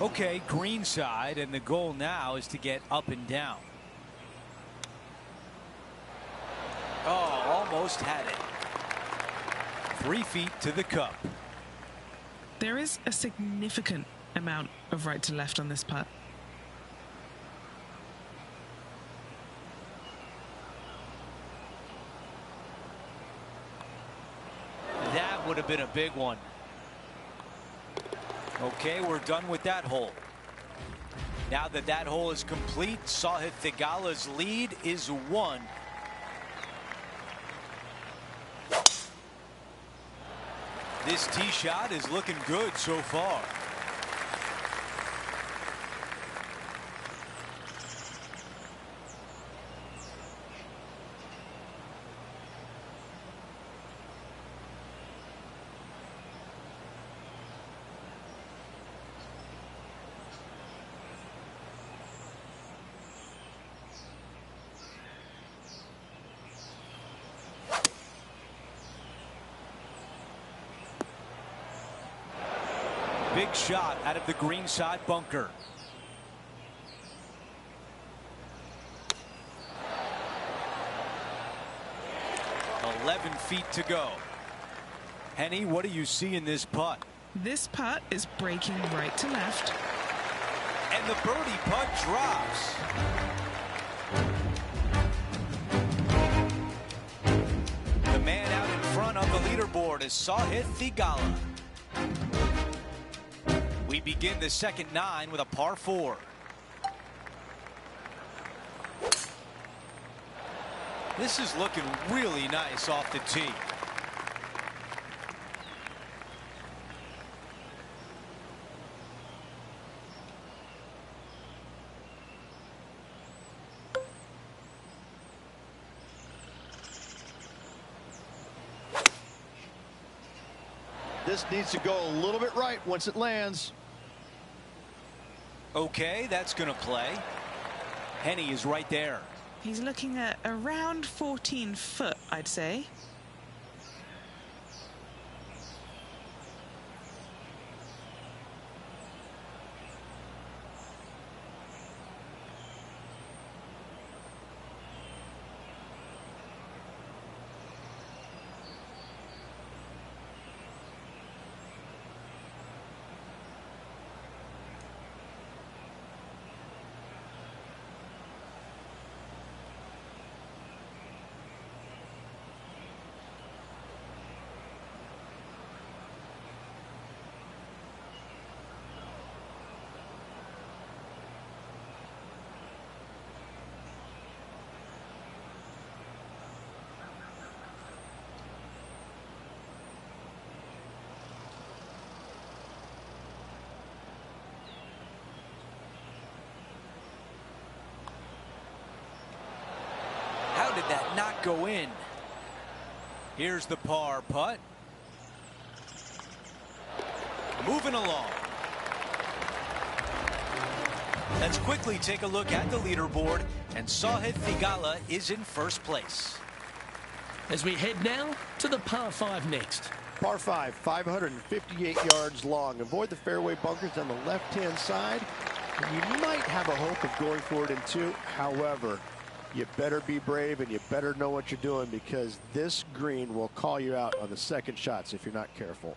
Okay, green side, and the goal now is to get up and down. Oh, almost had it. 3 feet to the cup.
There is a significant amount of right to left on this putt.
That would have been a big one. Okay, we're done with that hole. Now that that hole is complete, Sahith Theegala's lead is 1. This tee shot is looking good so far. Big shot out of the green side bunker. "11 feet to go." Henny, what do you see in this putt?
This putt is breaking right to left.
And the birdie putt drops. The man out in front of the leaderboard is Sahith Theegala. We begin the second 9 with a par 4. This is looking really nice off the tee.
This needs to go a little bit right once it lands.
Okay, that's going to play. Henny is right there.
He's looking at around 14 foot, I'd say.
did that not go in? Here's the par putt. Moving along. Let's quickly take a look at the leaderboard, and Sahid Thigala is in first place.
As we head now to the par 5 next.
Par 5, 558 yards long. Avoid the fairway bunkers on the left-hand side. And you might have a hope of going for it in 2. However, you better be brave and you better know what you're doing, because this green will call you out on the second shots if you're not careful.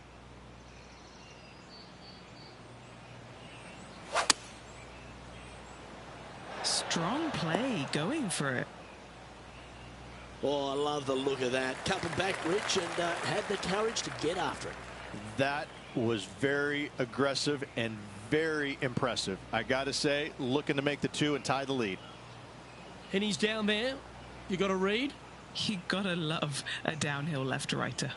Strong play, going for it.
Oh, I love the look of that. Coming back, Rich, and had the courage to get after it.
That was very aggressive and very impressive. I got to say, looking to make the 2 and tie the lead.
And he's down there. You got to read.
You gotta love a downhill left-righter.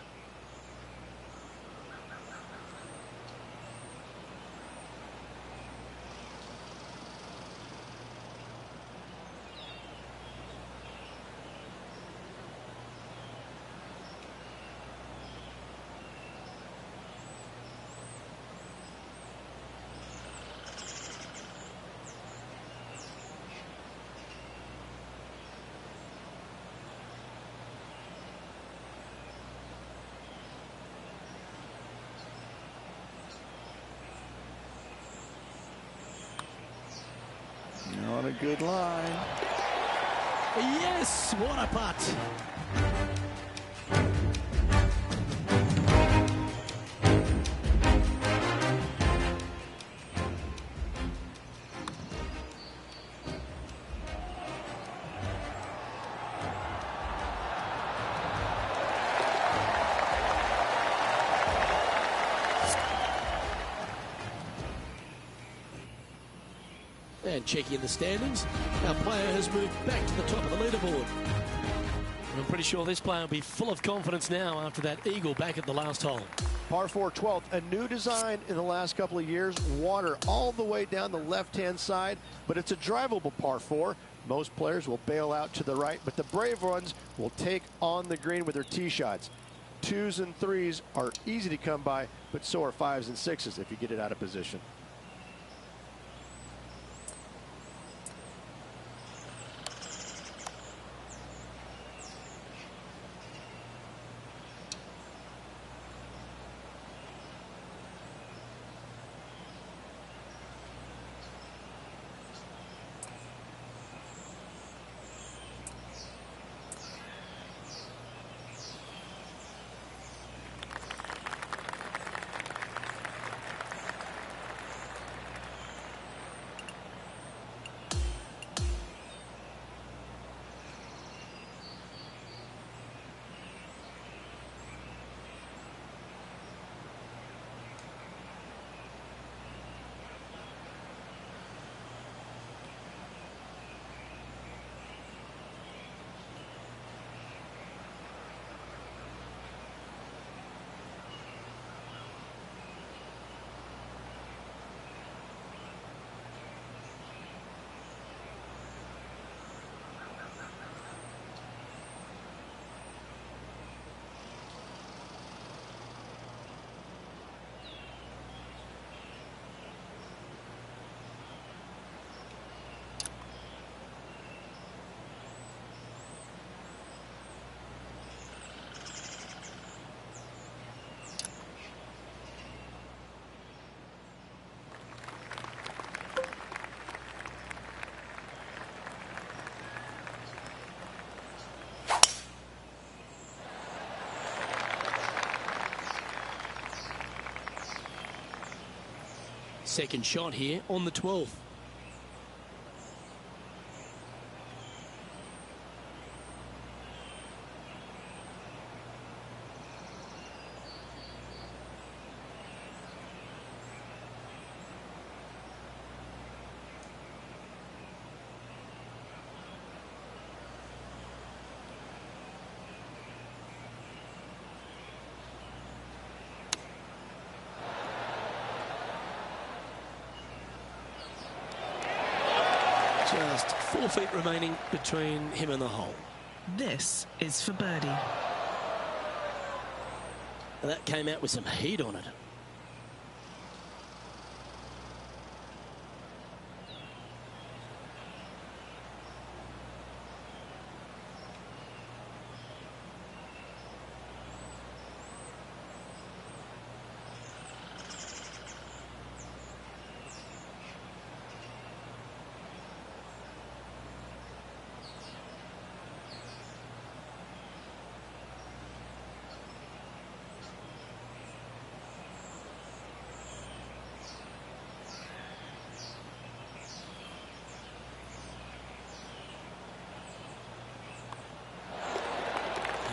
On a good line.
Yes, what a putt. And checking the standings, our player has moved back to the top of the leaderboard. I'm pretty sure this player will be full of confidence now after that eagle back at the last hole.
Par 4, 12th, a new design in the last couple of years. Water all the way down the left-hand side, but it's a drivable par 4. Most players will bail out to the right, but the brave ones will take on the green with their tee shots. 2s and 3s are easy to come by, but so are 5s and 6s if you get it out of position.
Second shot here on the 12th. Just 4 feet remaining between him and the hole.
This is for birdie.
That came out with some heat on it.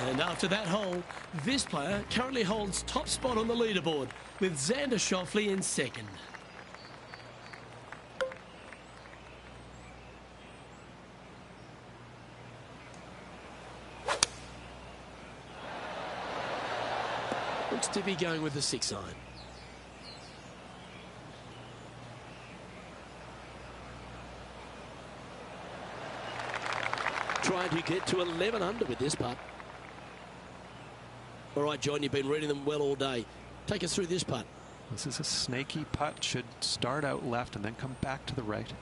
And after that hole, this player currently holds top spot on the leaderboard with Xander Schauffele in second. Looks to be going with the 6-iron. Trying to get to 11 under with this putt. All right, John, you've been reading them well all day. Take us through this putt.
This is a snaky putt. Should start out left and then come back to the right.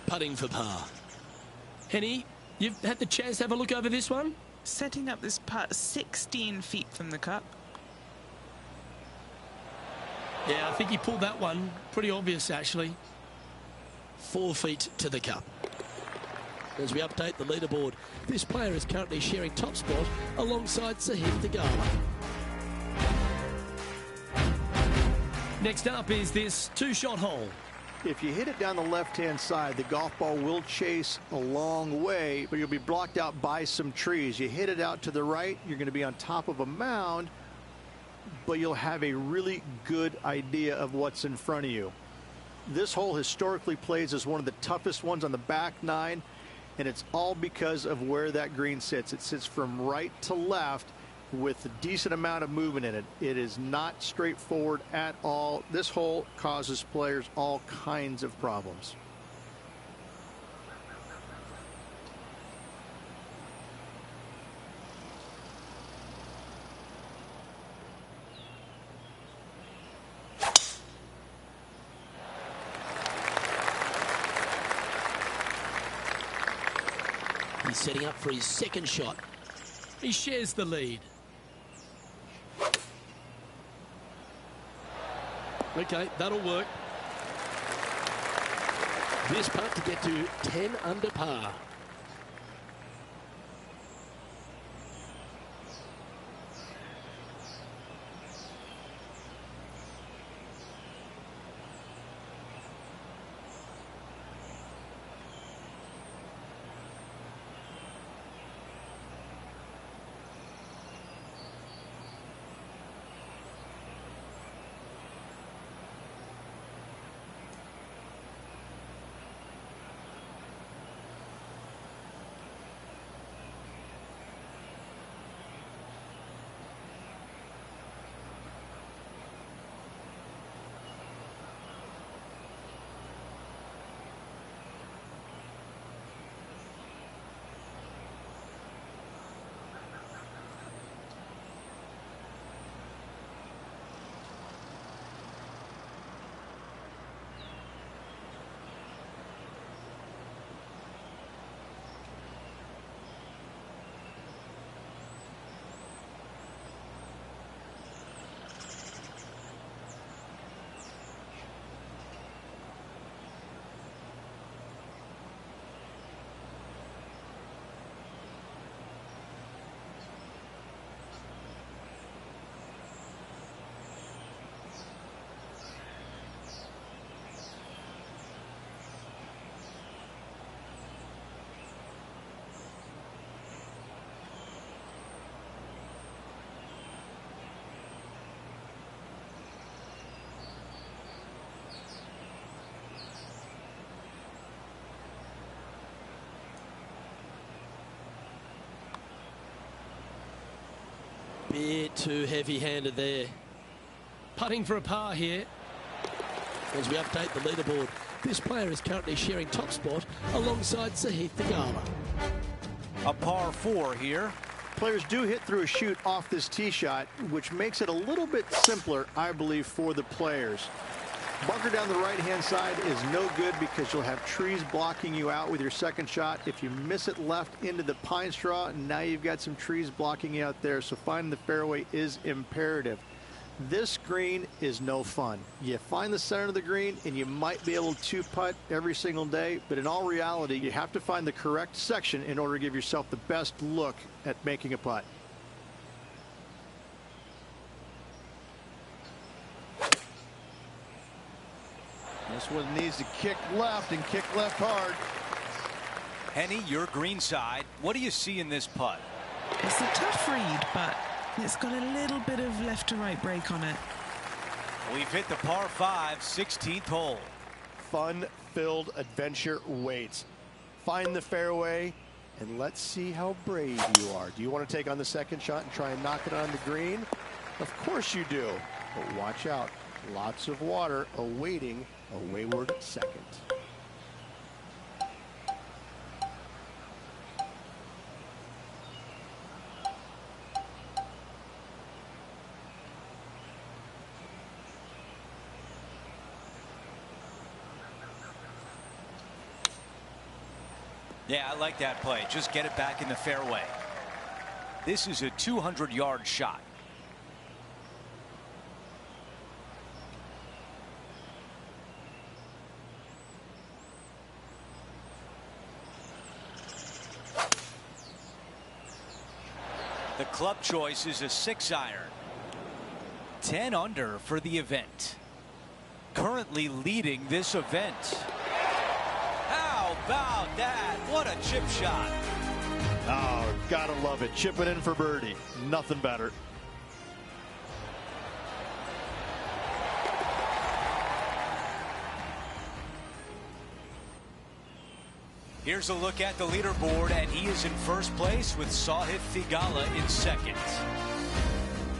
Putting for par. Henny, you've had the chance to have a look over this one?
Setting up this putt 16 feet from the cup.
Yeah, I think he pulled that one. Pretty obvious, actually. 4 feet to the cup. As we update the leaderboard, this player is currently sharing top spot alongside Sahith Theegala. Next up is this 2-shot hole.
If you hit it down the left-hand side, the golf ball will chase a long way, but you'll be blocked out by some trees. You hit it out to the right, you're going to be on top of a mound, but you'll have a really good idea of what's in front of you. This hole historically plays as one of the toughest ones on the back nine, and it's all because of where that green sits. It sits from right to left with a decent amount of movement in it. It is not straightforward at all. This hole causes players all kinds of problems.
He's setting up for his second shot. He shares the lead. Okay, that'll work. This putt to get to 10 under par. bit too heavy-handed there. Putting for a par here as we update the leaderboard. This player is currently sharing top spot alongside Sahith Theegala.
A par 4 here.
Players do hit through a chute off this tee shot, which makes it a little bit simpler, I believe, for the players. Bunker down the right-hand side is no good because you'll have trees blocking you out with your second shot. If you miss it left into the pine straw, now you've got some trees blocking you out there, so finding the fairway is imperative. This green is no fun. You find the center of the green and you might be able to putt every single day, but in all reality, you have to find the correct section in order to give yourself the best look at making a putt. This one needs to kick left and kick left hard.
Henny, your green side. What do you see in this putt?
It's a tough read, but it's got a little bit of left to right break on it.
We've hit the par 5, 16th hole.
Fun-filled adventure waits. Find the fairway, and let's see how brave you are. Do you want to take on the second shot and try and knock it on the green? Of course you do. But watch out. Lots of water awaiting a wayward second.
Yeah, I like that play. Just get it back in the fairway. This is a 200-yard shot. The club choice is a 6-iron. 10 under for the event. Currently leading this event. How about that? What a chip shot.
Oh, gotta love it. Chipping in for birdie. Nothing better.
Here's a look at the leaderboard, and he is in first place with Sahith Theegala in second.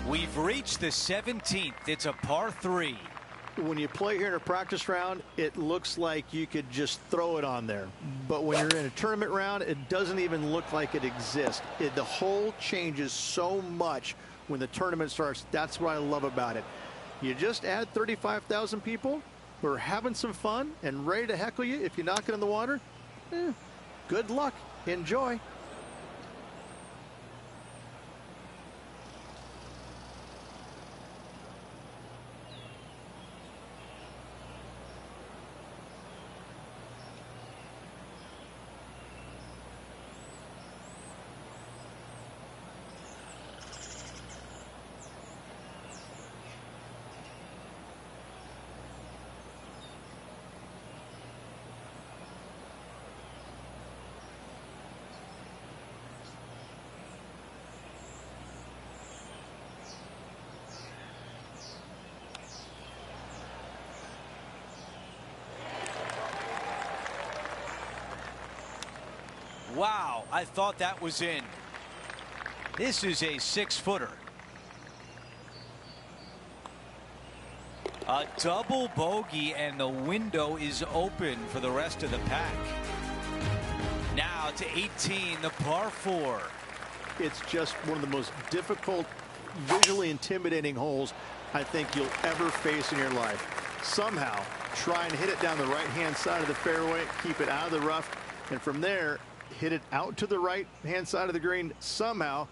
We've reached the 17th. It's a par 3.
When you play here in a practice round, it looks like you could just throw it on there. But when you're in a tournament round, it doesn't even look like it exists. The hole changes so much when the tournament starts. That's what I love about it. You just add 35,000 people who are having some fun and ready to heckle you if you knock it in the water. Good luck. Enjoy.
Wow, I thought that was in. This is a 6-footer. A double bogey, and the window is open for the rest of the pack. Now to 18, the par 4.
It's just one of the most difficult, visually intimidating holes I think you'll ever face in your life. Somehow, try and hit it down the right-hand side of the fairway, keep it out of the rough, and from there, hit it out to the right-hand side of the green somehow,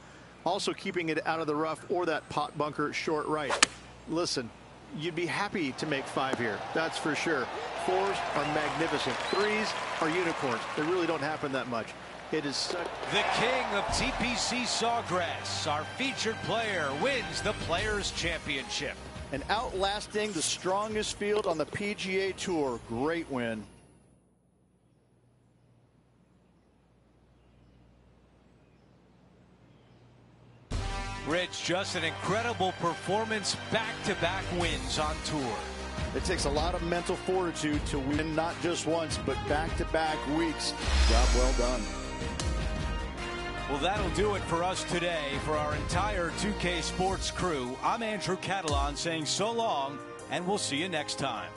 also keeping it out of the rough or that pot bunker short right. Listen, you'd be happy to make 5 here, that's for sure. 4s are magnificent. 3s are unicorns. They really don't happen that much. It is such...
The king of TPC Sawgrass, our featured player, wins the Players' Championship.
And outlasting the strongest field on the PGA Tour. Great win.
Rich, just an incredible performance, back-to-back wins on tour.
It takes a lot of mental fortitude to win not just once, but back-to-back weeks. Job well done.
Well, that'll do it for us today. For our entire 2K Sports crew, I'm Andrew Catalan saying so long, and we'll see you next time.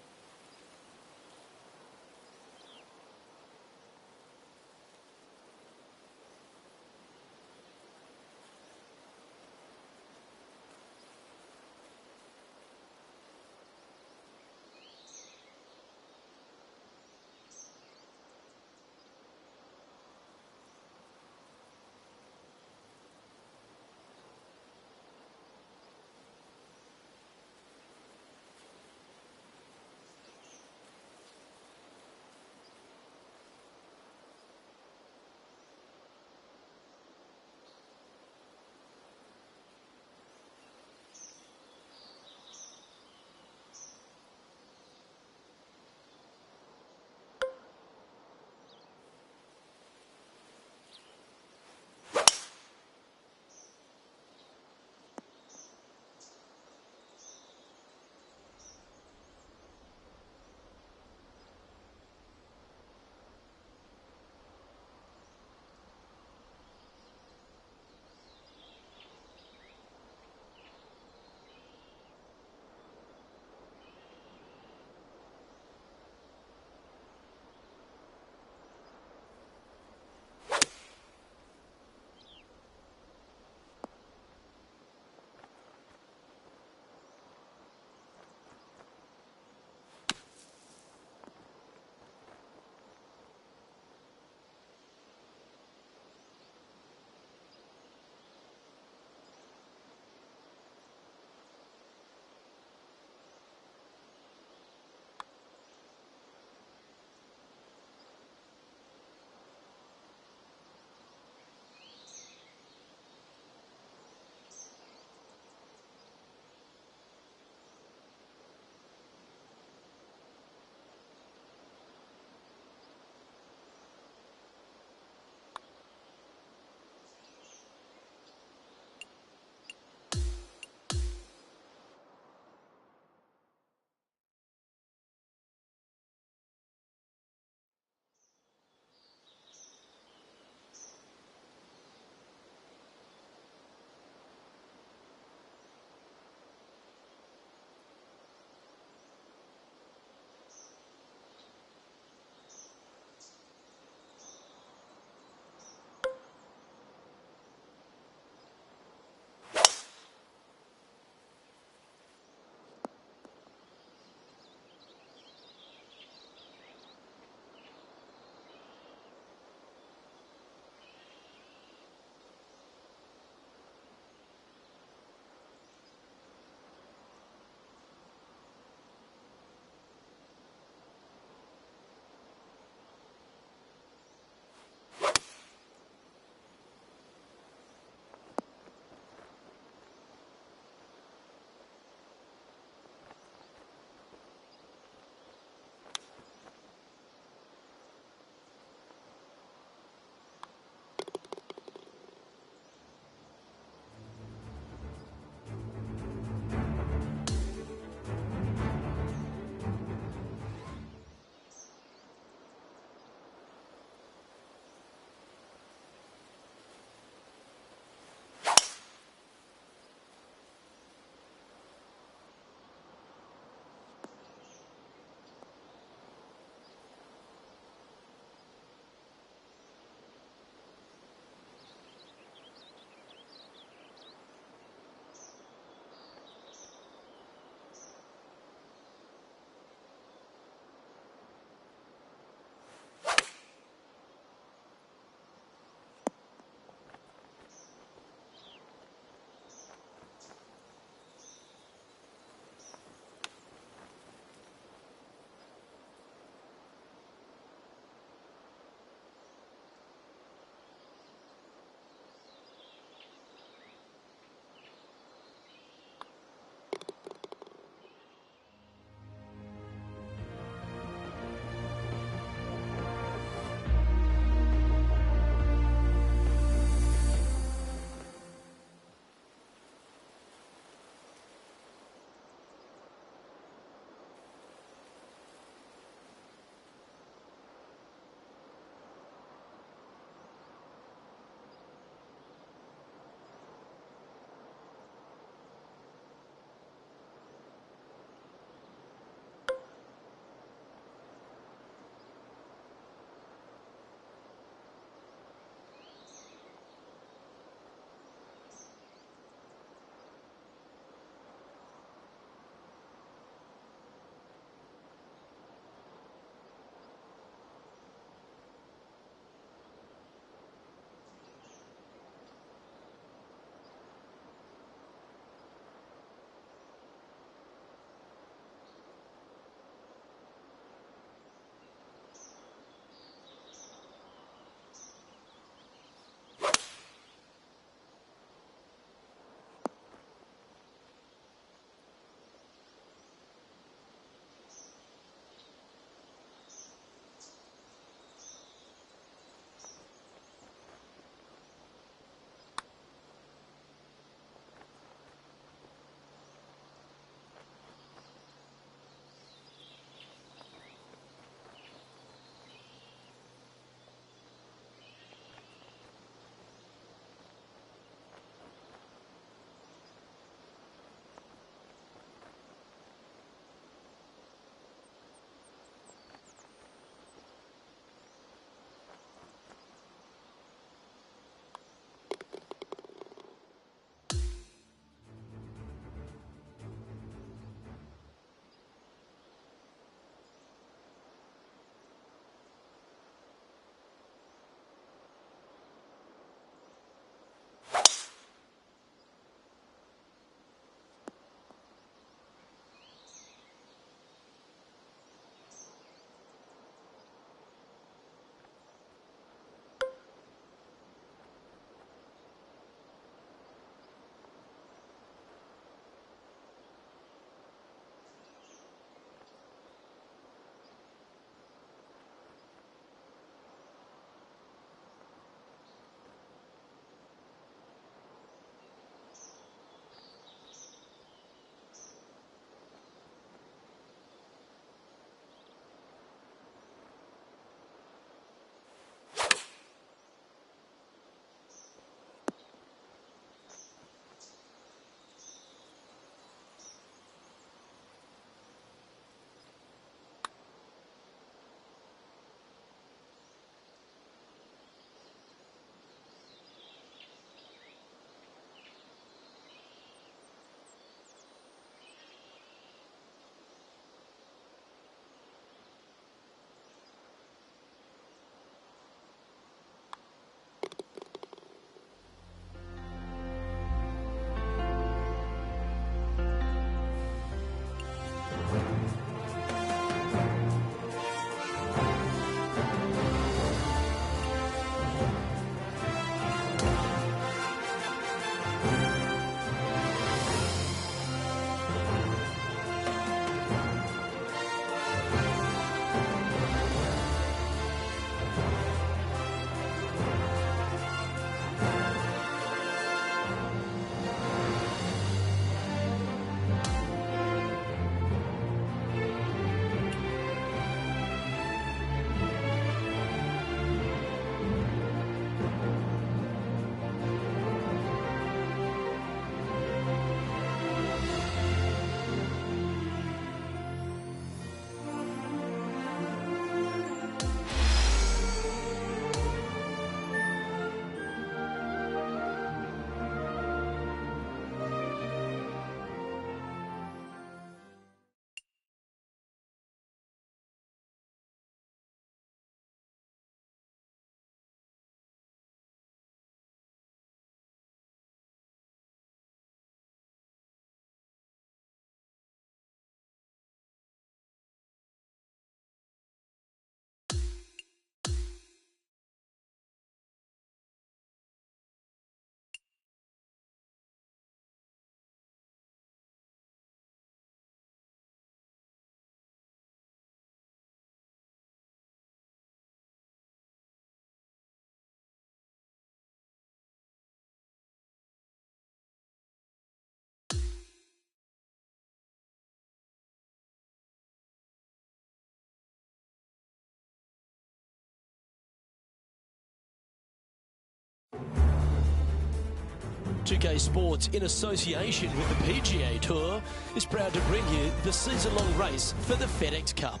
2K Sports, in association with the PGA Tour, is proud to bring you the season-long race for the FedEx Cup.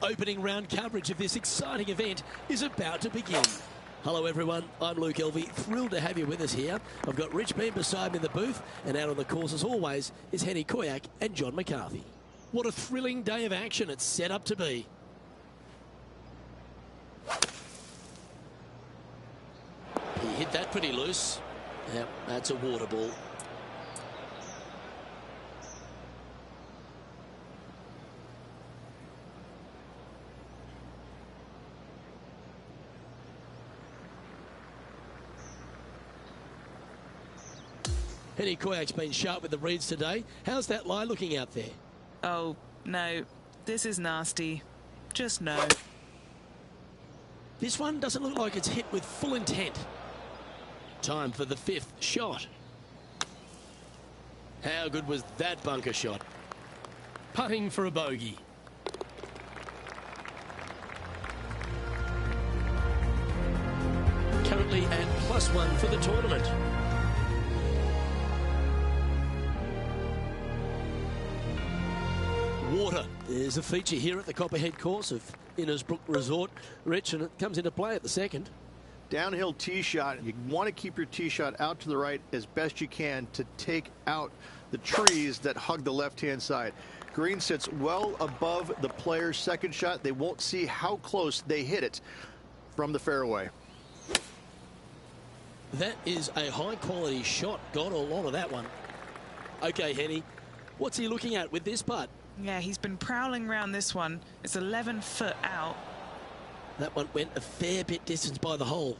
Opening round coverage of this exciting event is about to begin. Hello everyone, I'm Luke Elvey, thrilled to have you with us here. I've got Rich Beam beside me in the booth, and out on the course as always is Henny Koyak and John McCarthy. What a thrilling day of action it's set up to be. He hit that pretty loose. Yep, that's a water ball. Henny Koyak's been sharp with the reads today. How's that lie looking out there?
Oh, no. This is nasty. Just no.
This one doesn't look like it's hit with full intent. Time for the fifth shot. How good was that bunker shot? Putting for a bogey. Currently at +1 for the tournament. Water is a feature here at the Copperhead course of Innisbrook Resort, Rich, and it comes into play at the second.
Downhill tee shot. You want to keep your tee shot out to the right as best you can to take out the trees that hug the left-hand side. Green sits well above the player's second shot. They won't see how close they hit it from the fairway.
That is a high-quality shot. Got a lot of that one. Okay, Henny, what's he looking at with this putt?
Yeah, he's been prowling around this one. It's 11 foot out.
That one went a fair bit distance by the hole.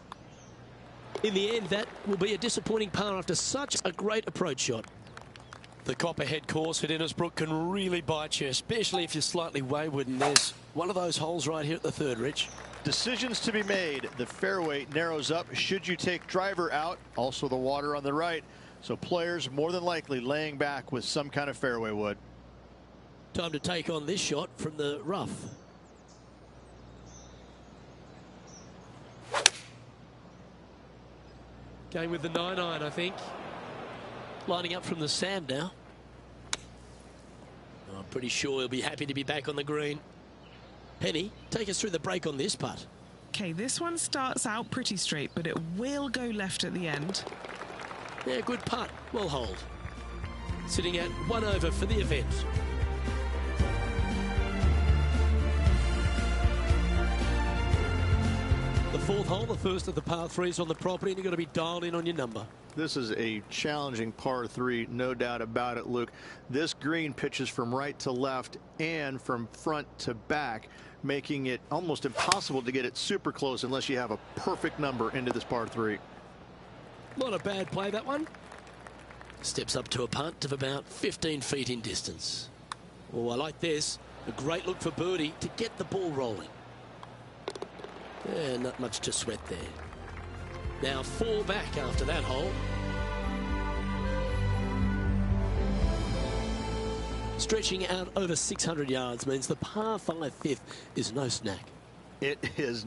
In the end, that will be a disappointing par after such a great approach shot. The Copperhead course at Innisbrook can really bite you, especially if you're slightly wayward, and there's one of those holes right here at the third, Rich.
Decisions to be made. The fairway narrows up. Should you take driver out? Also the water on the right. So players more than likely laying back with some kind of fairway wood.
Time to take on this shot from the rough. Going with the 9-iron, I think. Lining up from the sand now. I'm pretty sure he'll be happy to be back on the green. Henny, take us through the break on this putt.
Okay, this one starts out pretty straight, but it will go left at the end.
Yeah, good putt. Well hold. Sitting at 1 over for the event. The fourth hole, the first of the par threes on the property, and you've got to be dialed in on your number.
This is a challenging par 3, no doubt about it, Luke. This green pitches from right to left and from front to back, making it almost impossible to get it super close unless you have a perfect number into this par 3.
Not a bad play, that one. Steps up to a punt of about 15 feet in distance. Oh, I like this. A great look for birdie to get the ball rolling. Yeah, not much to sweat there. Now 4 back after that hole. Stretching out over 600 yards means the par 5 fifth is no snack.
It is.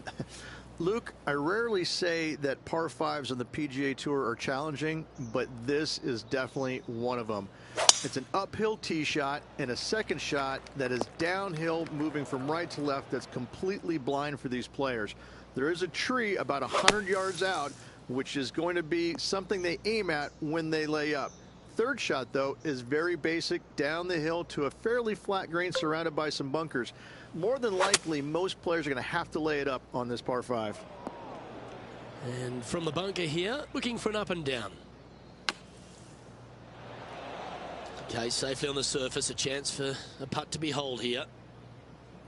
Luke, I rarely say that par 5s on the PGA Tour are challenging, but this is definitely one of them. It's an uphill tee shot and a second shot that is downhill, moving from right to left, that's completely blind for these players. There is a tree about 100 yards out, which is going to be something they aim at when they lay up. Third shot, though, is very basic, down the hill to a fairly flat green surrounded by some bunkers. More than likely, most players are going to have to lay it up on this par 5.
And from the bunker here, looking for an up and down. Okay, safely on the surface, a chance for a putt to be holed here.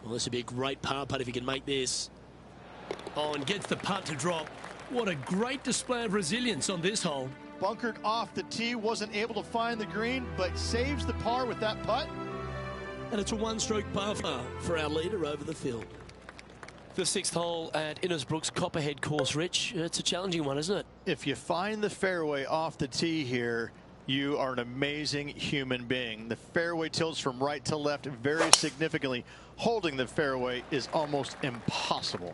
Well, this would be a great par putt if he can make this. Oh, and gets the putt to drop. What a great display of resilience on this hole.
Bunkered off the tee, wasn't able to find the green, but saves the par with that putt.
And it's a one-stroke par for our leader over the field. The sixth hole at Innisbrook's Copperhead course, Rich. It's a challenging one, isn't it?
If you find the fairway off the tee here, you are an amazing human being. The fairway tilts from right to left very significantly. Holding the fairway is almost impossible.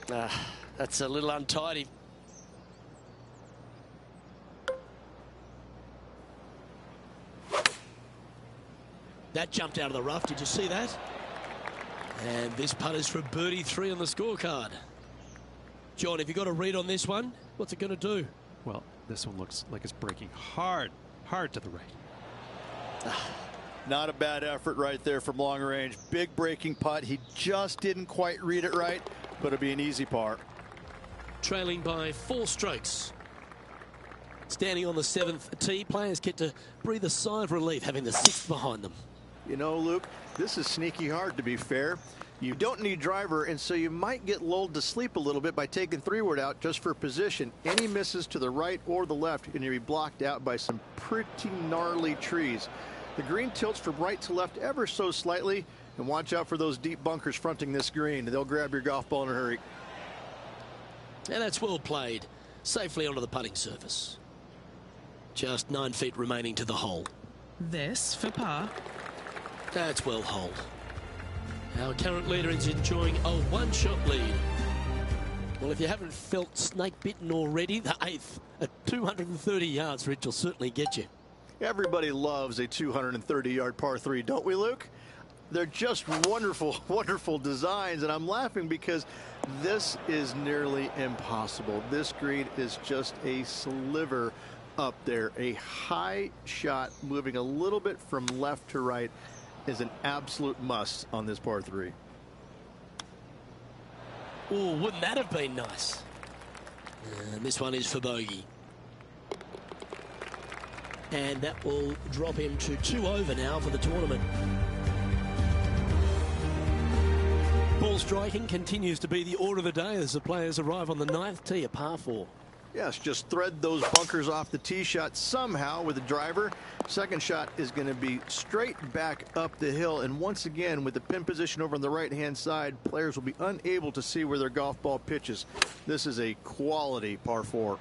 That's a little untidy. That jumped out of the rough. Did you see that? And this putt is for birdie 3 on the scorecard. John, have you got a read on this one? What's it going to do?
Well, this one looks like it's breaking hard to the right.
Not a bad effort right there from long range. Big breaking putt. He just didn't quite read it right, but it'll be an easy par.
Trailing by 4 strokes. Standing on the 7th tee, players get to breathe a sigh of relief having the 6th behind them.
You know, Luke, this is sneaky hard, to be fair. You don't need driver, and so you might get lulled to sleep a little bit by taking 3-wood out just for position. Any misses to the right or the left, and you'll be blocked out by some pretty gnarly trees. The green tilts from right to left ever so slightly, and watch out for those deep bunkers fronting this green. They'll grab your golf ball in a hurry.
And that's well played. Safely onto the putting surface. Just 9 feet remaining to the hole.
This for par.
That's well holed. Our current leader is enjoying a 1-shot lead. Well, if you haven't felt snake bitten already, the 8th at 230 yards, Rich, will certainly get you.
Everybody loves a 230-yard par 3, don't we, Luke? They're just wonderful, wonderful designs, and I'm laughing because this is nearly impossible. This green is just a sliver up there. A high shot moving a little bit from left to right is an absolute must on this par 3.
Oh, wouldn't that have been nice? And this one is for bogey. And that will drop him to 2 over now for the tournament. Ball striking continues to be the order of the day as the players arrive on the 9th tee, a par 4.
Yes, just thread those bunkers off the tee shot somehow with the driver. Second shot is going to be straight back up the hill. And once again, with the pin position over on the right-hand side, players will be unable to see where their golf ball pitches. This is a quality par 4.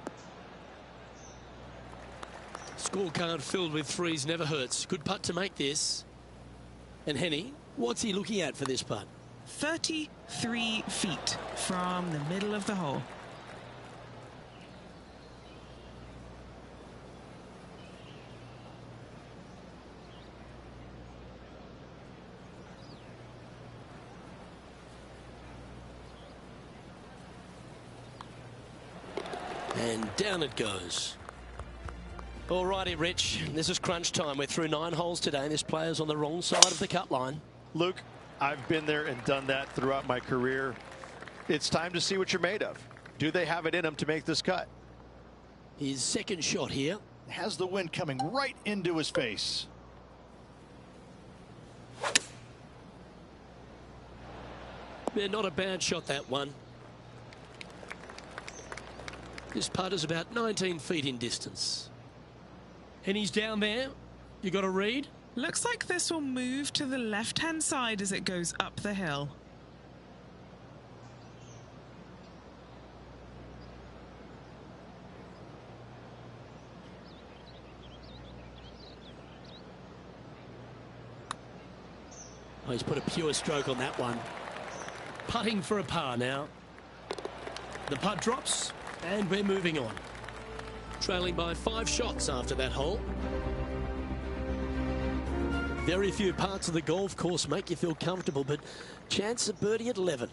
Scorecard filled with 3s never hurts. Good putt to make this. And Henny, what's he looking at for this putt?
33 feet from the middle of the hole.
And down it goes. Alrighty, Rich, this is crunch time. We're through 9 holes today, and this player's on the wrong side of the cut line.
Luke, I've been there and done that throughout my career. It's time to see what you're made of. Do they have it in them to make this cut?
His second shot here.
Has the wind coming right into his face.
Yeah, not a bad shot, that one. This putt is about 19 feet in distance. And he's down there. You got a read?
Looks like this will move to the left-hand side as it goes up the hill.
Oh, he's put a pure stroke on that one. Putting for a par now. The putt drops, and we're moving on. Trailing by 5 shots after that hole. Very few parts of the golf course make you feel comfortable, but chance of birdie at 11.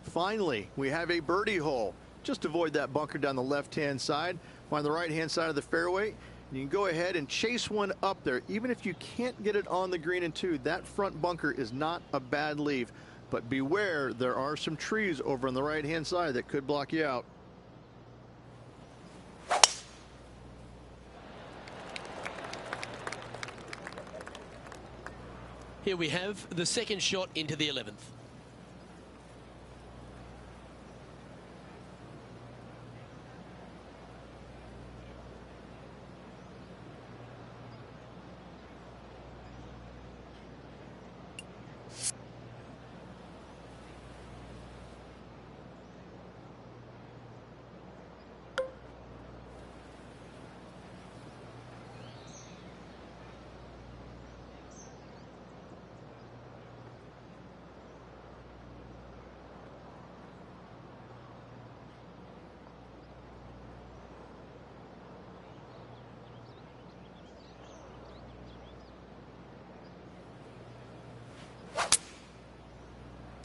Finally, we have a birdie hole. Just avoid that bunker down the left-hand side. Find the right-hand side of the fairway. And you can go ahead and chase one up there. Even if you can't get it on the green in 2, that front bunker is not a bad leave. But beware, there are some trees over on the right-hand side that could block you out.
Here we have the second shot into the 11th.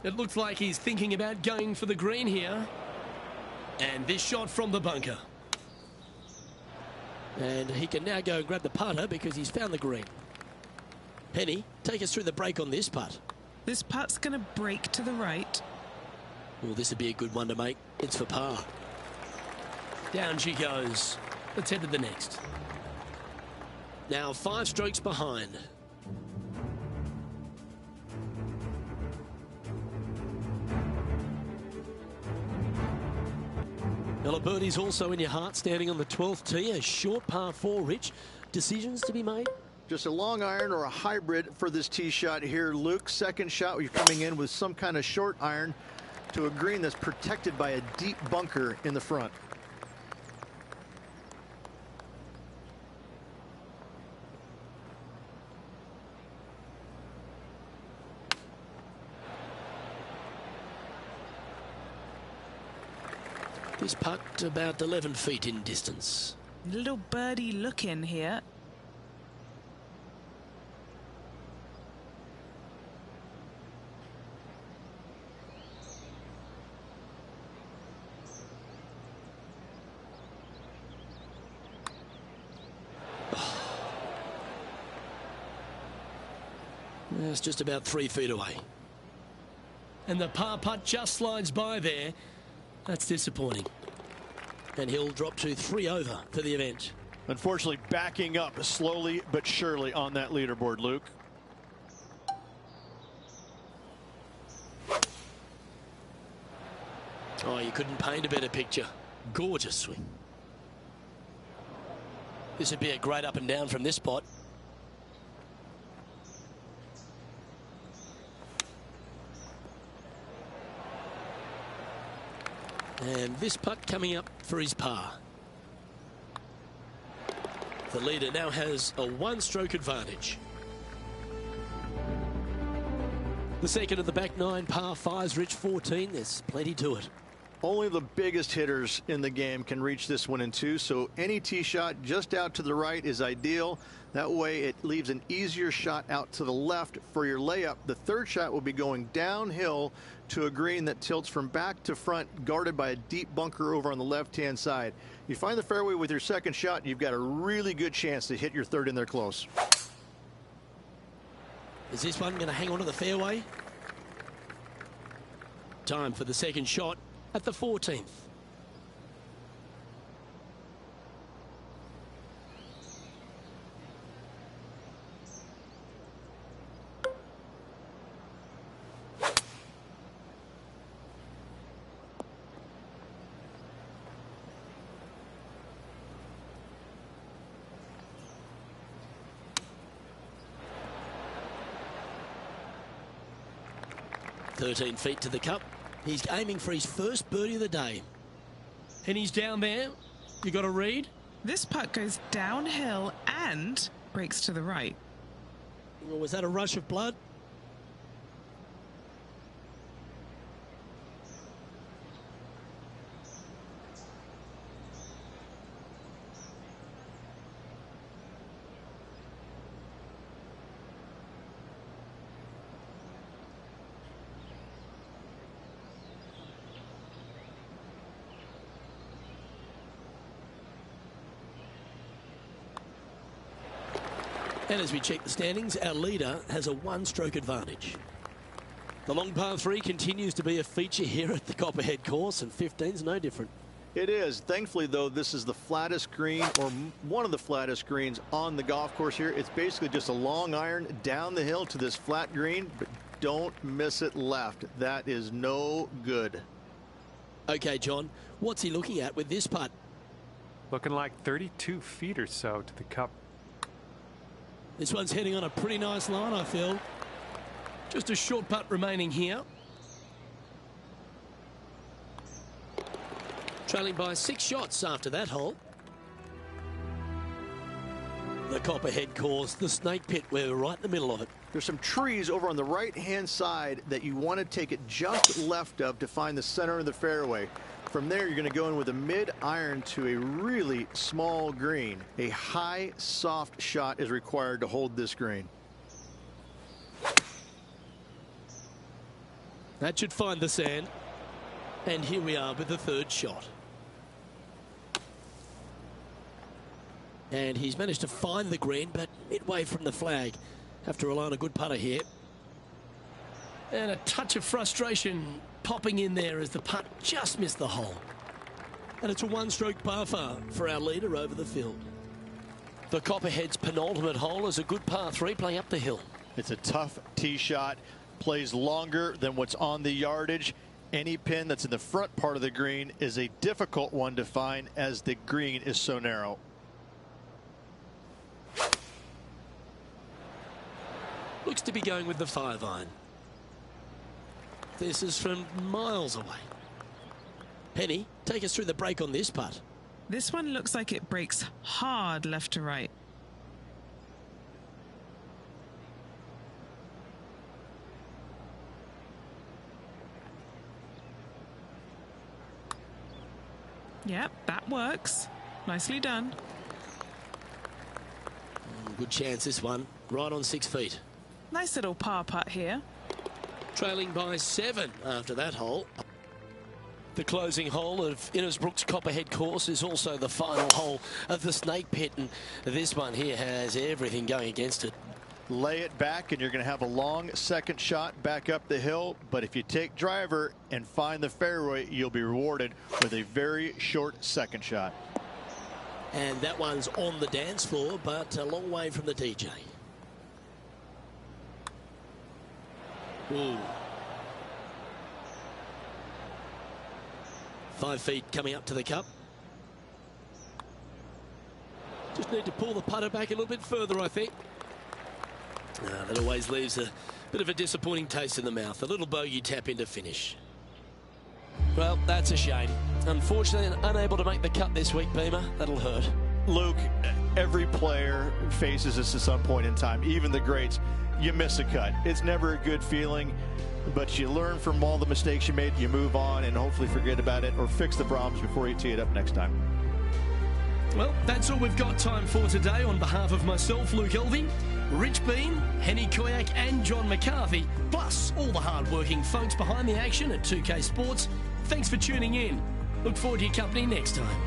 It looks like he's thinking about going for the green here. And this shot from the bunker. And he can now go and grab the putter because he's found the green. Penny, take us through the break on this putt.
This putt's going to break to the right.
Well, this would be a good one to make. It's for par. Down she goes. Let's head to the next. Now 5 strokes behind. Well, a birdie's also in your heart, standing on the 12th tee. A short par 4, Rich. Decisions to be made?
Just a long iron or a hybrid for this tee shot here, Luke. Second shot, you're coming in with some kind of short iron to a green that's protected by a deep bunker in the front.
This putt about 11 feet in distance.
Little birdie look in here.
It's just about 3 feet away. And the par putt just slides by there. That's disappointing. And he'll drop to 3 over for the event.
Unfortunately, backing up slowly but surely on that leaderboard, Luke.
Oh, you couldn't paint a better picture. Gorgeous swing. This would be a great up and down from this spot. And this putt coming up for his par. The leader now has a 1-stroke advantage. The second of the back 9 par 5s, Rich, 14. There's plenty to it.
Only the biggest hitters in the game can reach this one in 2, so any tee shot just out to the right is ideal. That way it leaves an easier shot out to the left for your layup. The third shot will be going downhill to a green that tilts from back to front, guarded by a deep bunker over on the left-hand side. You find the fairway with your second shot, you've got a really good chance to hit your third in there close.
Is this one going to hang on to the fairway? Time for the second shot at the 14th. "13 feet to the cup." He's aiming for his first birdie of the day. And he's down there. You got to read.
This putt goes downhill and breaks to the right.
Well, was that a rush of blood? And as we check the standings, our leader has a 1-stroke advantage. The long par 3 continues to be a feature here at the Copperhead course, and 15's no different.
It is. Thankfully, though, this is the flattest green, or one of the flattest greens on the golf course here. It's basically just a long iron down the hill to this flat green, but don't miss it left. That is no good.
Okay, John, what's he looking at with this putt?
Looking like 32 feet or so to the cup.
This one's heading on a pretty nice line, I feel. Just a short putt remaining here. Trailing by 6 shots after that hole. The Copperhead course, the snake pit, we're right in the middle of it.
There's some trees over on the right-hand side that you want to take it just left of to find the center of the fairway. From there, you're going to go in with a mid-iron to a really small green. A high, soft shot is required to hold this green.
That should find the sand. And here we are with the third shot. And he's managed to find the green, but midway from the flag. Have to rely on a good putter here. And a touch of frustration popping in there as the putt just missed the hole. And it's a one-stroke par four for our leader over the field. The Copperhead's penultimate hole is a good par 3 playing up the hill.
It's a tough tee shot, plays longer than what's on the yardage. Any pin that's in the front part of the green is a difficult one to find as the green is so narrow.
Looks to be going with the 5-iron. This is from miles away. Penny, take us through the break on this putt.
This one looks like it breaks hard left to right. Yep, that works. Nicely done.
Good chance this one. Right on 6 feet.
Nice little par putt here.
Trailing by 7 after that hole. The closing hole of Innisbrook's Copperhead course is also the final hole of the Snake Pit, and this one here has everything going against it.
Lay it back and you're going to have a long second shot back up the hill, but if you take driver and find the fairway, you'll be rewarded with a very short second shot.
And that one's on the dance floor, but a long way from the DJ. Ooh. 5 feet coming up to the cup. Just need to pull the putter back a little bit further, I think. That always leaves a bit of a disappointing taste in the mouth. A little bogey tap into finish. Well, that's a shame. Unfortunately, unable to make the cut this week, Beamer. That'll hurt.
Luke, every player faces this at some point in time, even the greats. You miss a cut. It's never a good feeling, but you learn from all the mistakes you made, you move on, and hopefully forget about it or fix the problems before you tee it up next time.
Well, that's all we've got time for today. On behalf of myself, Luke Elving, Rich Bean, Henny Koyak and John McCarthy, plus all the hard-working folks behind the action at 2K Sports, thanks for tuning in. Look forward to your company next time.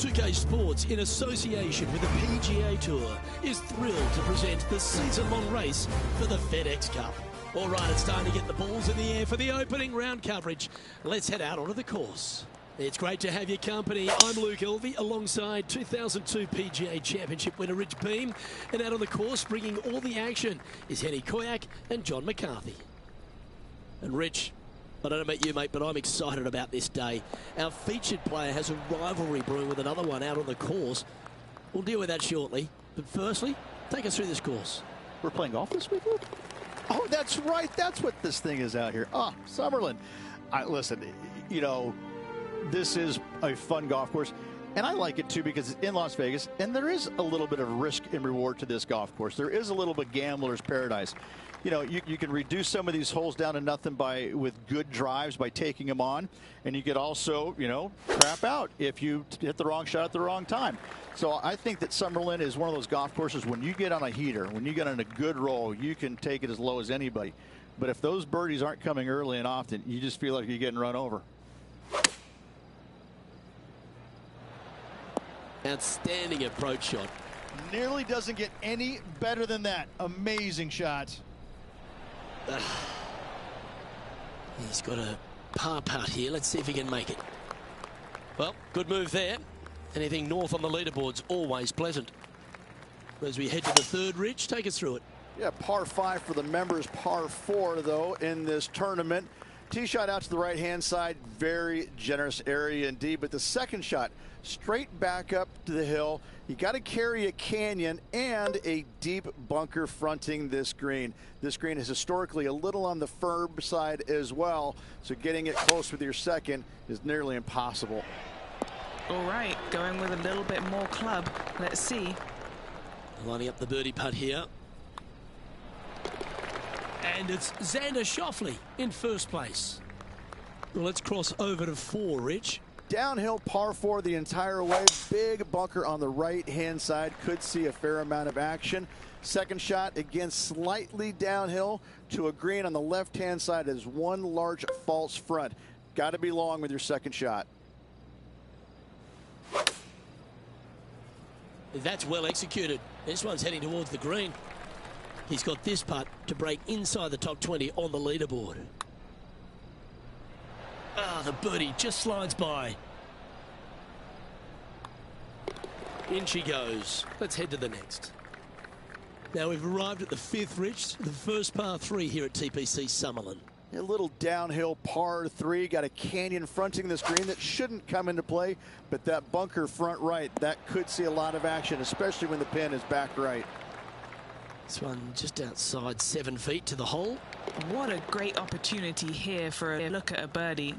2K Sports, in association with the PGA Tour, is thrilled to present the season-long race for the FedEx Cup. All right, it's time to get the balls in the air for the opening round coverage. Let's head out onto the course. It's great to have your company. I'm Luke Elvey, alongside 2002 PGA Championship winner Rich Beem. And out on the course, bringing all the action, is Henny Koyak and John McCarthy. And Rich, I don't know about you, mate, but I'm excited about this day. Our featured player has a rivalry brewing with another one out on the course. We'll deal with that shortly. But firstly, take us through this course.
We're playing golf this week, Luke? Oh, that's right. That's what this thing is out here. Ah, Summerlin. Listen, you know, this is a fun golf course, and I like it too because it's in Las Vegas, and there is a little bit of risk and reward to this golf course. There is a little bit gambler's paradise. You know, you can reduce some of these holes down to nothing with good drives by taking them on, and you could also, you know, crap out if you hit the wrong shot at the wrong time. So I think that Summerlin is one of those golf courses, when you get on a heater, when you get on a good roll, you can take it as low as anybody. But if those birdies aren't coming early and often, you just feel like you're getting run over.
Outstanding approach shot.
Nearly doesn't get any better than that. Amazing shot.
He's got a par putt here. Let's see if he can make it. Well, good move there. Anything north on the leaderboard's always pleasant. As we head to the third, Rich, take us through it.
Yeah, par 5 for the members, par 4, though, in this tournament. Tee shot out to the right-hand side, very generous area indeed. But the second shot, straight back up to the hill. You got to carry a canyon and a deep bunker fronting this green. This green is historically a little on the firm side as well, so getting it close with your second is nearly impossible.
All right, going with a little bit more club. Let's see.
Lining up the birdie putt here. And it's Xander Schauffele in first place. Well, let's cross over to 4, Rich.
Downhill par 4 the entire way. Big bunker on the right-hand side. Could see a fair amount of action. Second shot, again, slightly downhill to a green on the left-hand side. Is one large false front. Got to be long with your second shot.
That's well executed. This one's heading towards the green. He's got this putt to break inside the top 20 on the leaderboard. Ah, the birdie just slides by. In she goes. Let's head to the next. Now we've arrived at the 5th, Rich, the first par 3 here at TPC Summerlin.
A little downhill par 3. Got a canyon fronting this green that shouldn't come into play, but that bunker front right, that could see a lot of action, especially when the pin is back right.
This one just outside 7 feet to the hole.
What a great opportunity here for a look at a birdie.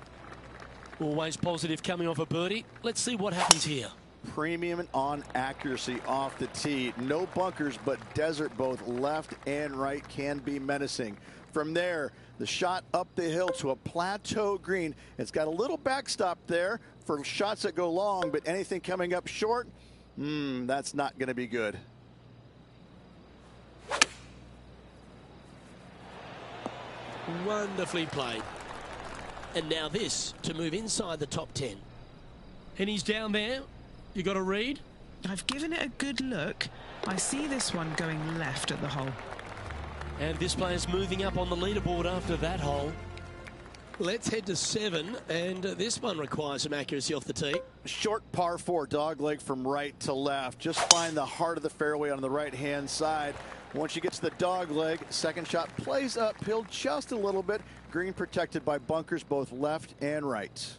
Always positive coming off a birdie. Let's see what happens here.
Premium on accuracy off the tee. No bunkers, but desert both left and right can be menacing. From there, the shot up the hill to a plateau green. It's got a little backstop there for shots that go long, but anything coming up short, that's not going to be good.
Wonderfully played. And now this to move inside the top 10. And he's down there. You got a read?
I've given it a good look. I see this one going left at the hole.
And this player's moving up on the leaderboard after that hole. Let's head to 7, and this one requires some accuracy off the tee.
Short par 4, dog leg from right to left. Just find the heart of the fairway on the right-hand side. Once you get to the dog leg, second shot plays uphill just a little bit. Green protected by bunkers both left and right.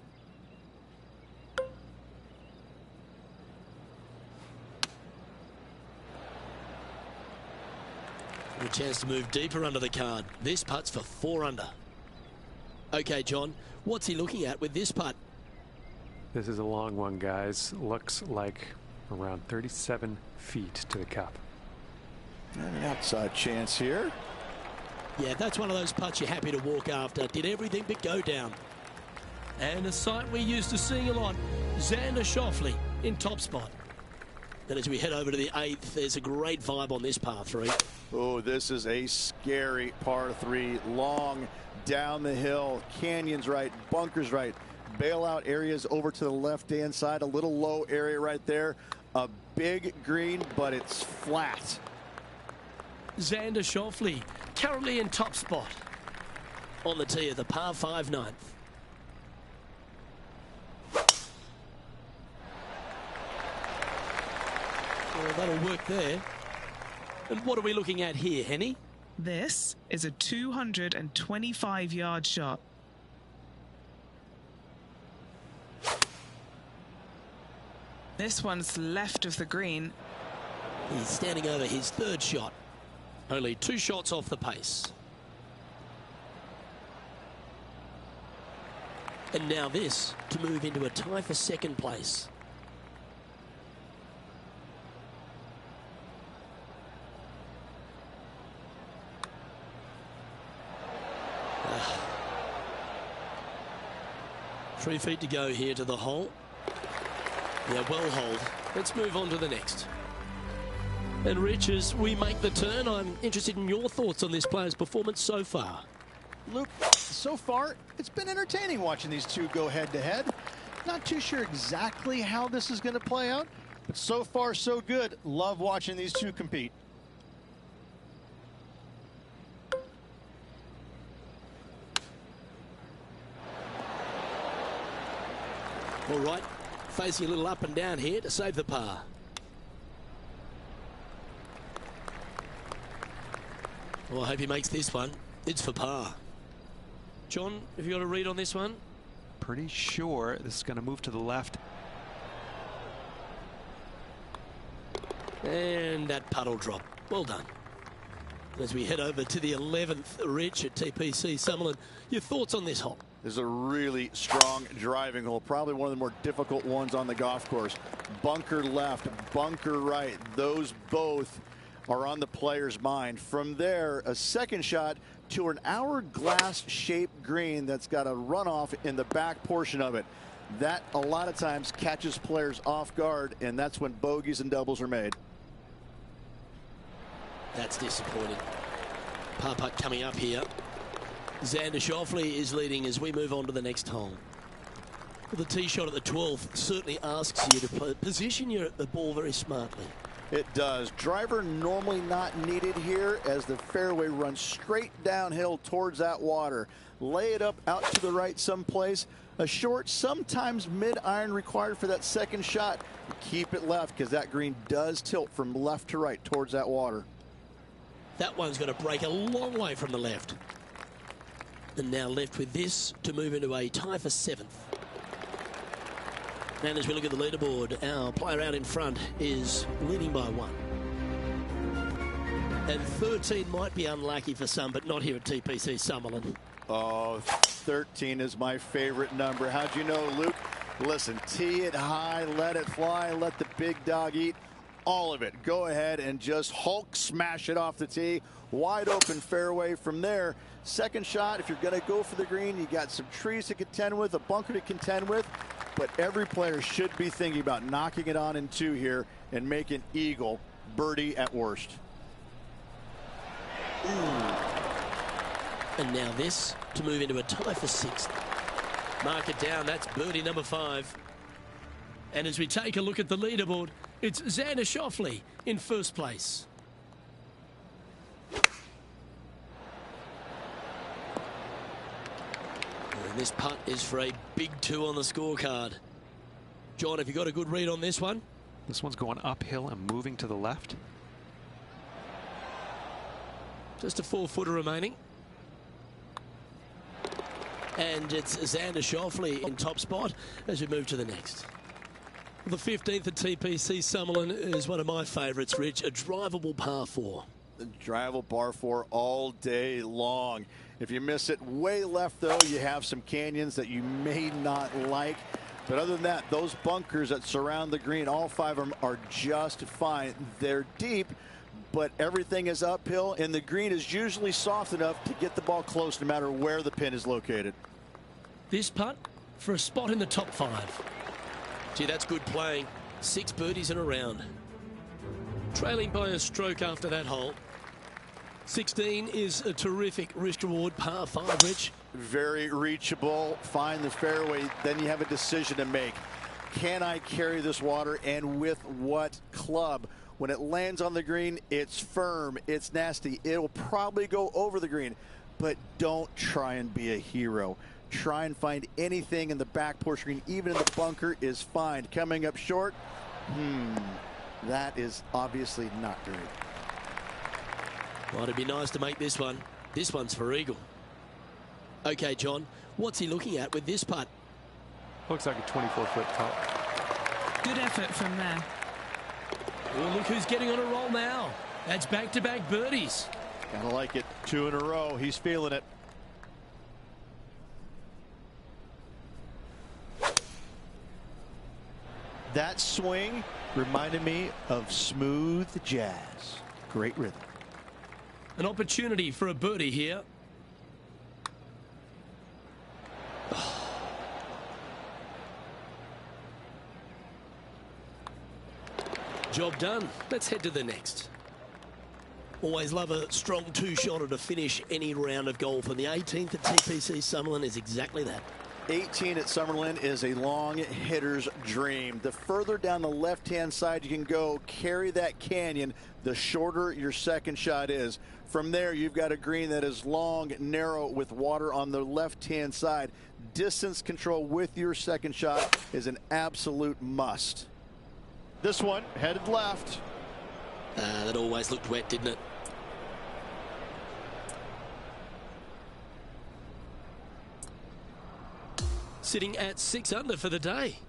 A chance to move deeper under the card. This putt's for 4 under. Okay, John, what's he looking at with this putt?
This is a long one, guys. Looks like around 37 feet to the cup.
And an outside chance here.
Yeah, that's one of those putts you're happy to walk after. Did everything but go down. And a sight we're used to seeing a lot. Xander Schauffele in top spot. Then as we head over to the 8th, there's a great vibe on this par 3.
Oh, this is a scary par 3. Long down the hill. Canyons right, bunkers right. bailout areas over to the left-hand side. A little low area right there. A big green, but it's flat.
Xander Schauffele currently in top spot on the tee of the par 5 ninth. Well, that'll work there. And what are we looking at here, Henny?
This is a 225-yard shot. This one's left of the green.
He's standing over his third shot. Only 2 shots off the pace. And now this to move into a tie for second place. Three feet to go here to the hole. Yeah, well hold. Let's move on to the next. And Rich, as we make the turn, I'm interested in your thoughts on this player's performance so far.
Luke, so far, it's been entertaining watching these two go head-to-head. Not too sure exactly how this is going to play out, but so far, so good. Love watching these two compete.
All right, facing a little up and down here to save the par. Well, I hope he makes this one. It's for par. John, have you got a read on this one?
Pretty sure this is going to move to the left.
And that puddle drop. Well done. As we head over to the 11th, Rich at TPC Summerlin, your thoughts on this hole?
This is a really strong driving hole, probably one of the more difficult ones on the golf course. Bunker left, bunker right, those both are on the player's mind. From there, a second shot to an hourglass-shaped green that's got a runoff in the back portion of it. That, a lot of times, catches players off guard, and that's when bogeys and doubles are made.
That's disappointing. Par putt coming up here. Xander Schauffele is leading as we move on to the next hole. Well, the tee shot at the 12th certainly asks you to position the ball very smartly.
It does. Driver normally not needed here as the fairway runs straight downhill towards that water. Lay it up out to the right someplace. A short, sometimes mid-iron required for that second shot. Keep it left because that green does tilt from left to right towards that water.
That one's going to break a long way from the left. And now left with this to move into a tie for 7th. And as we look at the leaderboard, our player out in front is leading by 1. And 13 might be unlucky for some, but not here at TPC Summerlin.
Oh, 13 is my favorite number. How'd you know, Luke? Listen, tee it high, let it fly, let the big dog eat. All of it. Go ahead and just Hulk smash it off the tee. Wide open fairway from there. Second shot, if you're going to go for the green, you got some trees to contend with, a bunker to contend with. But every player should be thinking about knocking it on in 2 here and making eagle birdie at worst.
And now this to move into a tie for 6th. Mark it down. That's birdie number 5. And as we take a look at the leaderboard, it's Xander Schauffele in first place. And this putt is for a big 2 on the scorecard. John, have you got a good read on this one?
This one's going uphill and moving to the left.
Just a 4-footer remaining. And it's Xander Schauffele in top spot as we move to the next. The 15th at TPC Summerlin is one of my favourites, Rich, a drivable par 4.
The drivable par 4 all day long. If you miss it way left, though, you have some canyons that you may not like. But other than that, those bunkers that surround the green, all 5 of them are just fine. They're deep, but everything is uphill, and the green is usually soft enough to get the ball close no matter where the pin is located.
This putt for a spot in the top 5. Gee, that's good playing. 6 birdies in a round. Trailing by a stroke after that hole. 16 is a terrific risk-reward par 5, Rich.
very reachable. Find the fairway, then you have a decision to make. Can I carry this water, and with what club? When it lands on the green, it's firm, it's nasty. It'll probably go over the green, but don't try and be a hero. Try and find anything in the back portion green, even in the bunker, is fine. Coming up short, that is obviously not great.
Well, it'd be nice to make this one. This one's for eagle. Okay, John, what's he looking at with this putt?
Looks like a 24-foot putt.
Good effort from there.
Well, look who's getting on a roll now. That's back-to-back birdies.
Gotta like it. 2 in a row. He's feeling it. That swing reminded me of smooth jazz. Great rhythm.
An opportunity for a birdie here. Job done. Let's head to the next. Always love a strong two-shotter to finish any round of golf, and the 18th at TPC Summerlin is exactly that.
18 at Summerlin is a long hitter's dream. The further down the left-hand side you can go, carry that canyon, the shorter your second shot is. From there, you've got a green that is long, narrow, with water on the left-hand side. Distance control with your second shot is an absolute must. This one headed left.
That always looked wet, didn't it? Sitting at 6 under for the day.